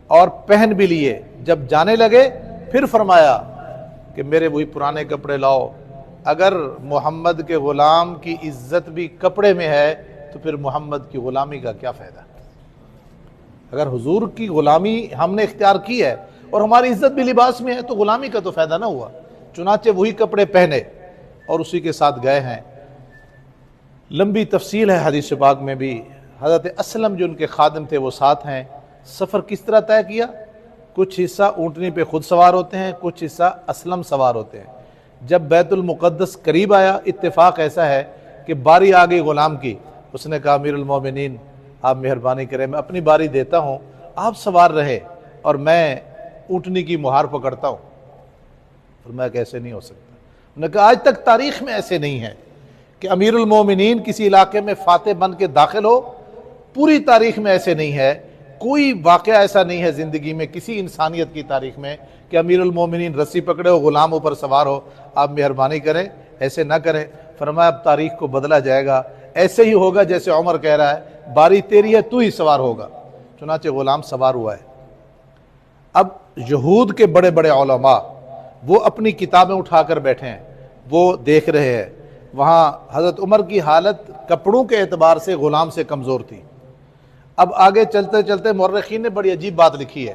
اور پہن بھی لیے۔ جب جانے لگے پھر فرمایا کہ میرے وہی پرانے کپڑے لاؤ۔ اگر محمد کے غلام کی عزت بھی کپڑے میں ہے تو پھر محمد کی غلامی کا کیا فائدہ؟ اگر حضور کی غلامی ہم نے اختیار کی ہے اور ہماری عزت بھی لباس میں ہے تو غلامی کا تو فائدہ نہ ہوا۔ چنانچہ وہی کپڑے پہنے اور اسی کے ساتھ گئے ہیں۔ لمبی تفصیل ہے حدیث پاک میں بھی۔ حضرت اسلم جو ان کے خادم تھے وہ ساتھ ہیں۔ سفر کس طرح طے کیا؟ کچھ حصہ اونٹنی پہ خود سوار ہوتے ہیں، کچھ حصہ اسلم سوار ہوتے ہیں۔ جب بیت المقدس قریب آیا، اتفاق ایسا ہے کہ باری آ گئی غلام کی، اس نے کہا امیر المومنین آپ مہربانی کریں، میں اپنی باری دیتا ہوں، آپ سوار رہے اور میں اونٹنی کی مہار پکڑتا ہوں۔ فرمایا کہ ایسے نہیں ہو سکتا۔ انہوں نے کہا آج تک تاریخ میں ایسے نہیں ہے کہ امیر المومنین کسی علاقے میں فاتح بن کے داخل ہو، پوری تاریخ میں ایسے نہیں ہے، کوئی واقعہ ایسا نہیں ہے زندگی میں کسی انسانیت کی تاریخ میں کہ امیر المومنین رسی پکڑے ہو، غلام اوپر سوار ہو، آپ مہربانی کریں ایسے نہ کریں۔ فرمایا اب تاریخ کو بدلا جائے گا، ایسے ہی ہوگا جیسے عمر کہہ رہا ہے، باری تیری ہے تو ہی سوار ہوگا۔ چنانچہ غلام سوار ہوا ہے۔ اب یہود کے بڑے بڑے علماء وہ اپنی کتابیں اٹھا کر بیٹھے ہیں، وہ دیکھ رہے ہیں۔ وہاں حضرت عمر کی حالت کپڑوں کے اعتبار سے غلام سے کمزور تھی۔ اب آگے چلتے چلتے مورخین نے بڑی عجیب بات لکھی ہے۔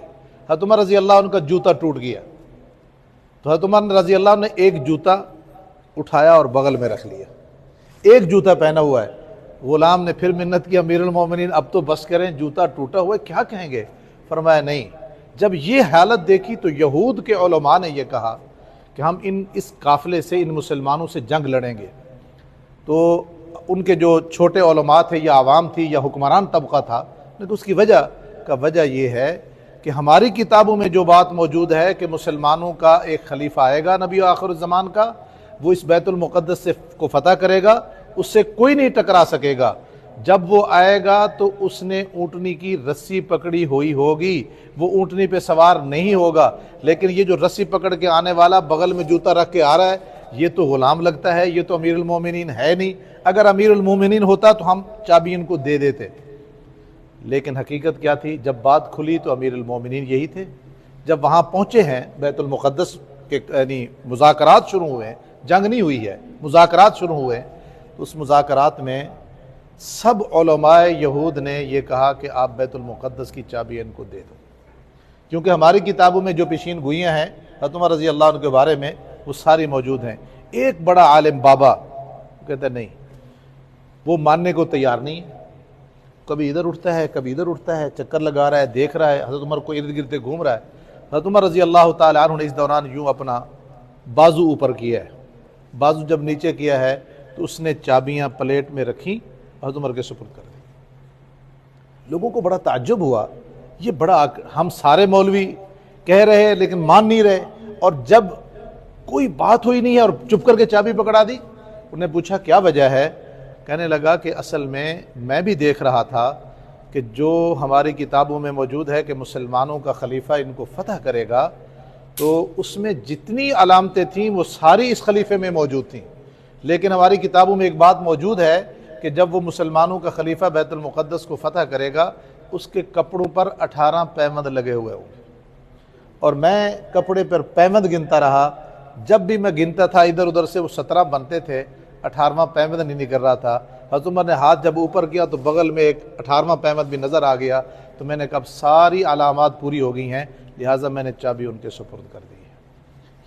حضرت عمر رضی اللہ عنہ کا جوتا ٹوٹ گیا، تو حضرت عمر رضی اللہ عنہ نے ایک جوتا اٹھایا اور بغل میں رکھ لیا، ایک جوتا پہنا ہوا ہے۔ غلام نے پھر منت کی امیر المومنین اب تو بس کریں، جوتا ٹوٹا ہوا ہے، کیا کہیں گے؟ فرمایا نہیں، جب یہ حالت دیکھی تو یہود کے علماء نے یہ کہا کہ ہم اس قافلے سے، ان مسلمانوں سے جنگ لڑیں گے۔ تو ان کے جو چھوٹے علماء تھے یا عوام تھی یا حکمران طبقہ تھا، لیکن اس کی وجہ یہ ہے کہ ہماری کتابوں میں جو بات موجود ہے کہ مسلمانوں کا ایک خلیفہ آئے گا نبی آخر الزمان کا، وہ اس بیت المقدس سے کو فتح کرے گا، اس سے کوئی نہیں ٹکرا سکے گا۔ جب وہ آئے گا تو اس نے اونٹنی کی رسی پکڑی ہوئی ہوگی، وہ اونٹنی پہ سوار نہیں ہوگا، لیکن یہ جو رسی پکڑ کے آنے والا بغل میں جوتا رکھ کے آ رہا ہے، یہ تو غلام لگتا ہے، یہ تو امیر المومنین ہے نہیں۔ اگر امیر المومنین ہوتا تو ہم چابی ان کو دے دیتے، لیکن حقیقت کیا تھی؟ جب بات کھلی تو امیر المومنین یہی تھے۔ جب وہاں پہنچے ہیں بیت المقدس کے، یعنی مذاکرات شروع ہوئے، جنگ نہیں ہوئی ہے، مذاکرات شروع ہوئے، تو اس مذاکرات میں سب علماء یہود نے یہ کہا کہ آپ بیت المقدس کی چابی ان کو دے دو، کیونکہ ہماری کتابوں میں جو پیشین گوئیاں ہیں حضرت عمر رضی اللہ عنہ کے بارے میں وہ ساری موجود ہیں۔ ایک بڑا عالم بابا کہتا ہے نہیں، وہ ماننے کو تیار نہیں ہے، کبھی ادھر اٹھتا ہے کبھی ادھر اٹھتا ہے، چکر لگا رہا ہے، دیکھ رہا ہے، حضرت عمر کو ارد گرد گھوم رہا ہے۔ حضرت عمر رضی اللہ تعالی عنہ نے اس دوران یوں اپنا بازو اوپر کیا ہے، بازو جب نیچے کیا ہے تو اس نے چابیاں پلیٹ میں رکھیں، حضرت عمر کے سپرد کر دی۔ لوگوں کو بڑا تعجب ہوا، یہ بڑا، ہم سارے مولوی کہہ رہے ہیں لیکن مان نہیں رہے، اور جب کوئی بات ہوئی نہیں ہے اور چپ کر کے چابی پکڑا دی۔ انہوں نے پوچھا کیا وجہ ہے؟ کہنے لگا کہ اصل میں بھی دیکھ رہا تھا کہ جو ہماری کتابوں میں موجود ہے کہ مسلمانوں کا خلیفہ ان کو فتح کرے گا، تو اس میں جتنی علامتیں تھیں وہ ساری اس خلیفے میں موجود تھیں، لیکن ہماری کتابوں میں ایک بات موجود ہے کہ جب وہ مسلمانوں کا خلیفہ بیت المقدس کو فتح کرے گا، اس کے کپڑوں پر 18 پیوند لگے ہوئے ہوں گے، اور میں کپڑے پر پیوند گنتا رہا، جب بھی میں گنتا تھا ادھر ادھر سے وہ 17 بنتے تھے، 18واں پیوند نہیں نکل رہا تھا۔ حضرت عمر نے ہاتھ جب اوپر کیا تو بغل میں ایک 18واں پیوند بھی نظر آ گیا، تو میں نے کہا ساری علامات پوری ہو گئی ہیں، لہٰذا میں نے چابی ان کے سپرد کر دی ہے۔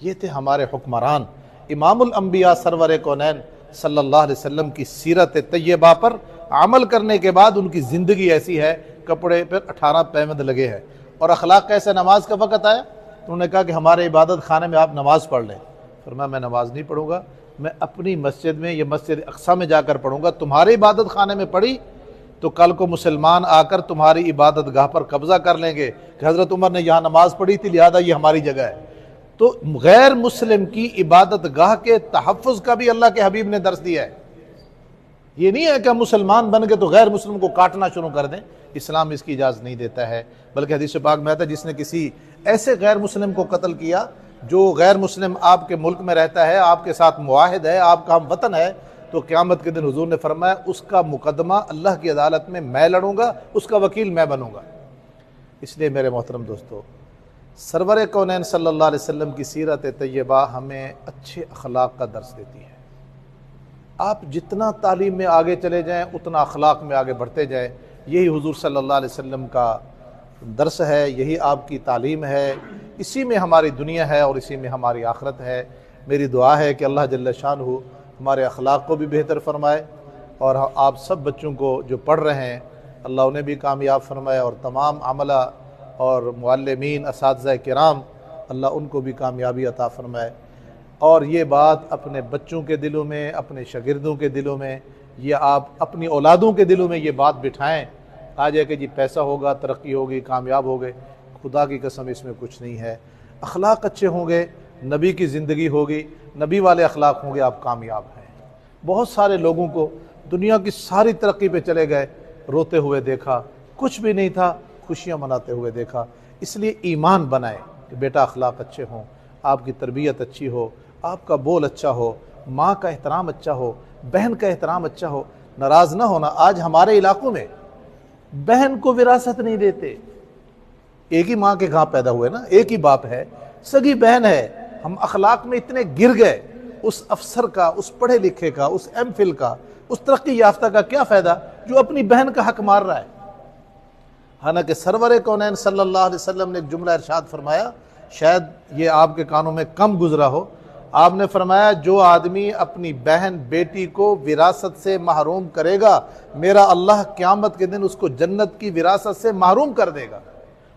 یہ تھے ہمارے حکمران۔ امام الانبیاء سرور کونین صلی اللہ علیہ وسلم کی سیرت طیبہ پر عمل کرنے کے بعد ان کی زندگی ایسی ہے، کپڑے پر 18 پیوند لگے ہیں۔ اور اخلاق کیسے؟ نماز کا وقت آیا تو انہوں نے کہا کہ ہمارے عبادت خانے میں آپ نماز پڑھ لیں۔ فرمایا میں نماز نہیں پڑھوں گا، میں اپنی مسجد میں یا مسجد اقصیٰ میں جا کر پڑھوں گا، تمہارے عبادت خانے میں پڑھی تو کل کو مسلمان آ کر تمہاری عبادت گاہ پر قبضہ کر لیں گے کہ حضرت عمر نے یہاں نماز پڑھی تھی لہذا یہ ہماری جگہ ہے۔ تو غیر مسلم کی عبادت گاہ کے تحفظ کا بھی اللہ کے حبیب نے درس دیا ہے۔ یہ نہیں ہے کہ ہم مسلمان بن گئے تو غیر مسلم کو کاٹنا شروع کر دیں، اسلام اس کی اجازت نہیں دیتا ہے، بلکہ حدیث پاک میں آتا ہے جس نے کسی ایسے غیر مسلم کو قتل کیا جو غیر مسلم آپ کے ملک میں رہتا ہے، آپ کے ساتھ معاہد ہے، آپ کا ہم وطن ہے، تو قیامت کے دن حضور نے فرمایا اس کا مقدمہ اللہ کی عدالت میں لڑوں گا، اس کا وکیل میں بنوں گا۔ اس لیے میرے محترم دوستو، سرور کونین صلی اللہ علیہ وسلم کی سیرت طیبہ ہمیں اچھے اخلاق کا درس دیتی ہے۔ آپ جتنا تعلیم میں آگے چلے جائیں اتنا اخلاق میں آگے بڑھتے جائیں، یہی حضور صلی اللہ علیہ وسلم کا درس ہے، یہی آپ کی تعلیم ہے، اسی میں ہماری دنیا ہے اور اسی میں ہماری آخرت ہے۔ میری دعا ہے کہ اللہ جل شانہ ہمارے اخلاق کو بھی بہتر فرمائے، اور آپ سب بچوں کو جو پڑھ رہے ہیں اللہ انہیں بھی کامیاب فرمائے، اور تمام عملہ اور معلمین اساتذہ کرام اللہ ان کو بھی کامیابی عطا فرمائے۔ اور یہ بات اپنے بچوں کے دلوں میں، اپنے شاگردوں کے دلوں میں، یہ آپ اپنی اولادوں کے دلوں میں یہ بات بٹھائیں، آ جائے کہ جی پیسہ ہوگا، ترقی ہوگی، کامیاب ہوگے۔ خدا کی قسم اس میں کچھ نہیں ہے۔ اخلاق اچھے ہوں گے، نبی کی زندگی ہوگی، نبی والے اخلاق ہوں گے، آپ کامیاب ہیں۔ بہت سارے لوگوں کو دنیا کی ساری ترقی پہ چلے گئے، روتے ہوئے دیکھا، کچھ بھی نہیں تھا، خوشیاں مناتے ہوئے دیکھا۔ اس لیے ایمان بنائیں کہ بیٹا اخلاق اچھے ہوں، آپ کی تربیت اچھی ہو، آپ کا بول اچھا ہو، ماں کا احترام اچھا ہو، بہن کا احترام اچھا ہو، ناراض نہ ہونا۔ آج ہمارے علاقوں میں بہن کو وراثت نہیں دیتے، ایک ہی ماں کے گھاں پیدا ہوئے نا، ایک ہی باپ ہے، سگی بہن ہے۔ ہم اخلاق میں اتنے گر گئے، اس افسر کا، اس پڑھے لکھے کا، اس ایم فل کا، اس ترقی یافتہ کا کیا فائدہ جو اپنی بہن کا حق مار رہا ہے۔ حالانکہ سرور کونین صلی اللہ علیہ وسلم نے ایک جملہ ارشاد فرمایا، شاید یہ آپ کے کانوں میں کم گزرا ہو، آپ نے فرمایا جو آدمی اپنی بہن بیٹی کو وراثت سے محروم کرے گا میرا اللہ قیامت کے دن اس کو جنت کی وراثت سے محروم کر دے گا،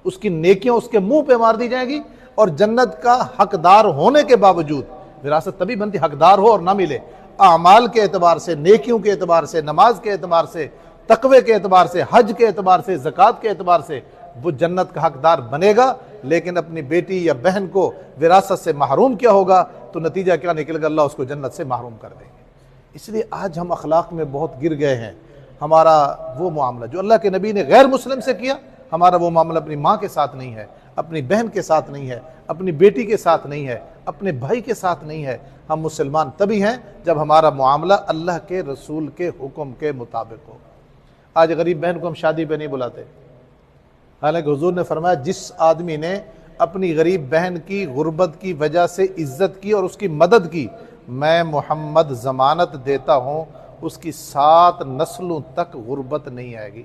اس کی نیکیاں اس کے منہ پہ مار دی جائیں گی، اور جنت کا حقدار ہونے کے باوجود، وراثت تبھی بنتی حقدار ہو اور نہ ملے، اعمال کے اعتبار سے، نیکیوں کے اعتبار سے، نماز کے اعتبار سے، تقوی کے اعتبار سے، حج کے اعتبار سے، زکوٰۃ کے اعتبار سے وہ جنت کا حقدار بنے گا، لیکن اپنی بیٹی یا بہن کو وراثت سے محروم کیا ہوگا تو نتیجہ کیا نکلے گا؟ اللہ اس کو جنت سے محروم کر دیں گے۔ اس لیے آج ہم اخلاق میں بہت گر گئے ہیں۔ ہمارا وہ معاملہ جو اللہ کے نبی نے غیر مسلم سے کیا، ہمارا وہ معاملہ اپنی ماں کے ساتھ نہیں ہے، اپنی بہن کے ساتھ نہیں ہے، اپنی بیٹی کے ساتھ نہیں ہے، اپنے بھائی کے ساتھ نہیں ہے۔ ہم مسلمان تبھی ہیں جب ہمارا معاملہ اللہ کے رسول کے حکم کے مطابق ہو۔ آج غریب بہن کو ہم شادی پہ نہیں بلاتے، حالانکہ حضور نے فرمایا جس آدمی نے اپنی غریب بہن کی غربت کی وجہ سے عزت کی اور اس کی مدد کی، میں محمد ضمانت دیتا ہوں اس کی 7 نسلوں تک غربت نہیں آئے گی۔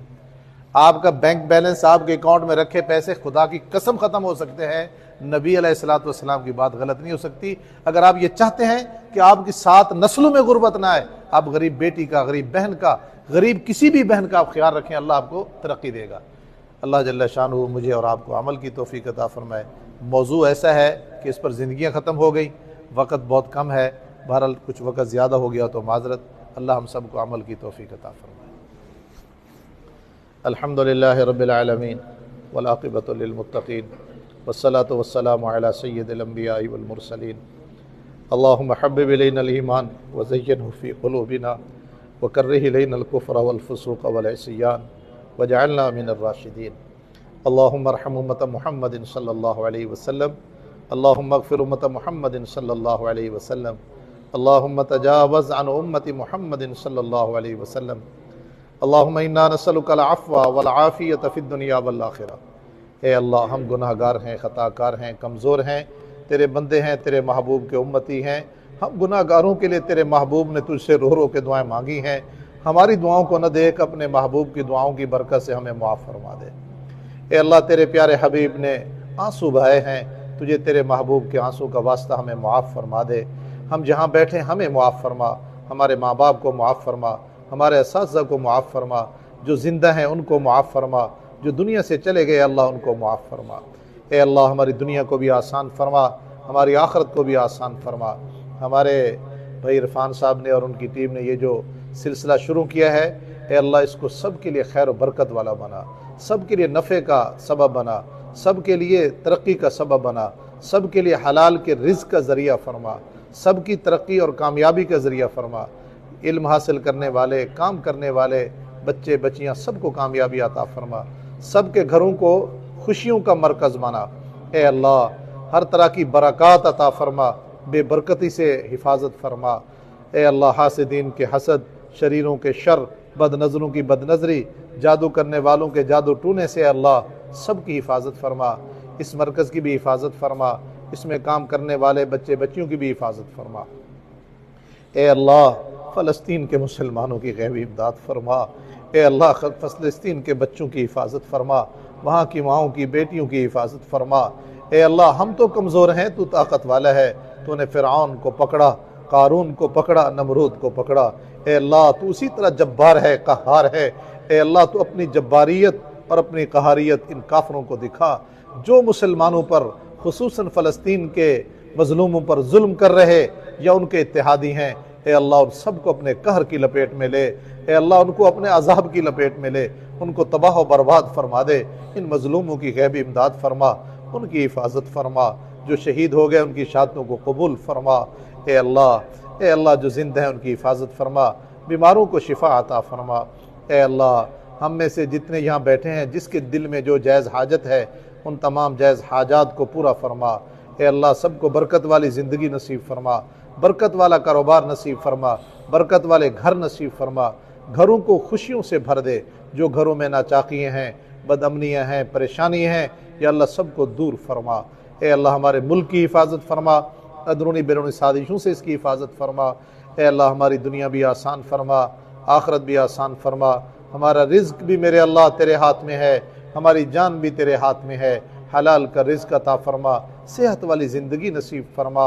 آپ کا بینک بیلنس آپ کے اکاؤنٹ میں رکھے پیسے خدا کی قسم ختم ہو سکتے ہیں، نبی علیہ السلام کی بات غلط نہیں ہو سکتی۔ اگر آپ یہ چاہتے ہیں کہ آپ کی 7 نسلوں میں غربت نہ آئے، آپ غریب بیٹی کا، غریب بہن کا، غریب کسی بھی بہن کا آپ خیال رکھیں، اللہ آپ کو ترقی دے گا۔ اللہ جل شانہ مجھے اور آپ کو عمل کی توفیق عطا فرمائے۔ موضوع ایسا ہے کہ اس پر زندگیاں ختم ہو گئی، وقت بہت کم ہے، بہرحال کچھ وقت زیادہ ہو گیا تو معذرت، اللہ ہم سب کو عمل کی توفیق عطا فرمائے۔ الحمدللہ رب العالمین والعاقبۃ للمتقین والصلاة والسلام علی سید الانبیاء والمرسلین۔ اللہم حبب الینا الایمان وزینہ فی قلوبنا وکرہ الینا الکفر والفسوق والعصیان وجعلنا من الراشدین۔ اللہم ارحم امت محمد صلی اللہ علیہ وسلم، اللہم اغفر امت محمد صلی اللہ علیہ وسلم، اللہم تجاوز عن امت محمد صلی اللہ علیہ وسلم، اللہم انا نسألک العفو والعافیۃ فی الدنیا والآخرہ۔ اے اللہ ہم گناہ گار ہیں، خطا کار ہیں، کمزور ہیں، تیرے بندے ہیں، تیرے محبوب کے امتی ہیں، ہم گناہ گاروں کے لیے تیرے محبوب نے تجھ سے رو رو کے دعائیں مانگی ہیں، ہماری دعاؤں کو نہ دیکھ، اپنے محبوب کی دعاؤں کی برکت سے ہمیں معاف فرما دے۔ اے اللہ تیرے پیارے حبیب نے آنسو بہائے ہیں، تجھے تیرے محبوب کے آنسو کا واسطہ ہمیں معاف فرما دے۔ ہم جہاں بیٹھے ہمیں معاف فرما، ہمارے ماں باپ کو معاف فرما، ہمارے اساتذہ کو معاف فرما، جو زندہ ہیں ان کو معاف فرما، جو دنیا سے چلے گئے اللہ ان کو معاف فرما۔ اے اللہ ہماری دنیا کو بھی آسان فرما، ہماری آخرت کو بھی آسان فرما۔ ہمارے بھائی عرفان صاحب نے اور ان کی ٹیم نے یہ جو سلسلہ شروع کیا ہے، اے اللہ اس کو سب کے لیے خیر و برکت والا بنا، سب کے لیے نفع کا سبب بنا، سب کے لیے ترقی کا سبب بنا، سب کے لیے حلال کے رزق کا ذریعہ فرما، سب کی ترقی اور کامیابی کا ذریعہ فرما۔ علم حاصل کرنے والے، کام کرنے والے بچے بچیاں سب کو کامیابی عطا فرما، سب کے گھروں کو خوشیوں کا مرکز بنا۔ اے اللہ ہر طرح کی برکات عطا فرما، بے برکتی سے حفاظت فرما۔ اے اللہ حاسدین کے حسد، شریروں کے شر، بد نظروں کی بد نظری، جادو کرنے والوں کے جادو ٹونے سے اے اللہ سب کی حفاظت فرما، اس مرکز کی بھی حفاظت فرما، اس میں کام کرنے والے بچے بچیوں کی بھی حفاظت فرما۔ اے اللہ فلسطین کے مسلمانوں کی غیبی امداد فرما۔ اے اللہ فلسطین کے بچوں کی حفاظت فرما، وہاں کی ماؤں کی بیٹیوں کی حفاظت فرما۔ اے اللہ ہم تو کمزور ہیں، تو طاقت والا ہے، تو نے فرعون کو پکڑا، قارون کو پکڑا، نمرود کو پکڑا۔ اے اللہ تو اسی طرح جبار ہے، قہار ہے۔ اے اللہ تو اپنی جباریت اور اپنی قہاریت ان کافروں کو دکھا جو مسلمانوں پر، خصوصاً فلسطین کے مظلوموں پر ظلم کر رہے یا ان کے اتحادی ہیں۔ اے اللہ ان سب کو اپنے قہر کی لپیٹ میں لے، اے اللہ ان کو اپنے عذاب کی لپیٹ میں لے، ان کو تباہ و برباد فرما دے۔ ان مظلوموں کی غیبی امداد فرما، ان کی حفاظت فرما، جو شہید ہو گئے ان کی شہادتوں کو قبول فرما۔ اے اللہ جو زندہ ہیں ان کی حفاظت فرما، بیماروں کو شفا عطا فرما۔ اے اللہ ہم میں سے جتنے یہاں بیٹھے ہیں جس کے دل میں جو جائز حاجت ہے ان تمام جائز حاجات کو پورا فرما۔ اے اللہ سب کو برکت والی زندگی نصیب فرما، برکت والا کاروبار نصیب فرما، برکت والے گھر نصیب فرما، گھروں کو خوشیوں سے بھر دے۔ جو گھروں میں ناچاقیاں ہیں، بد امنیاں ہیں، پریشانی ہیں، یا اللہ سب کو دور فرما۔ اے اللہ ہمارے ملک کی حفاظت فرما، اندرونی بیرونی سازشوں سے اس کی حفاظت فرما۔ اے اللہ ہماری دنیا بھی آسان فرما، آخرت بھی آسان فرما۔ ہمارا رزق بھی میرے اللہ تیرے ہاتھ میں ہے، ہماری جان بھی تیرے ہاتھ میں ہے، حلال کا رزق عطا فرما، صحت والی زندگی نصیب فرما۔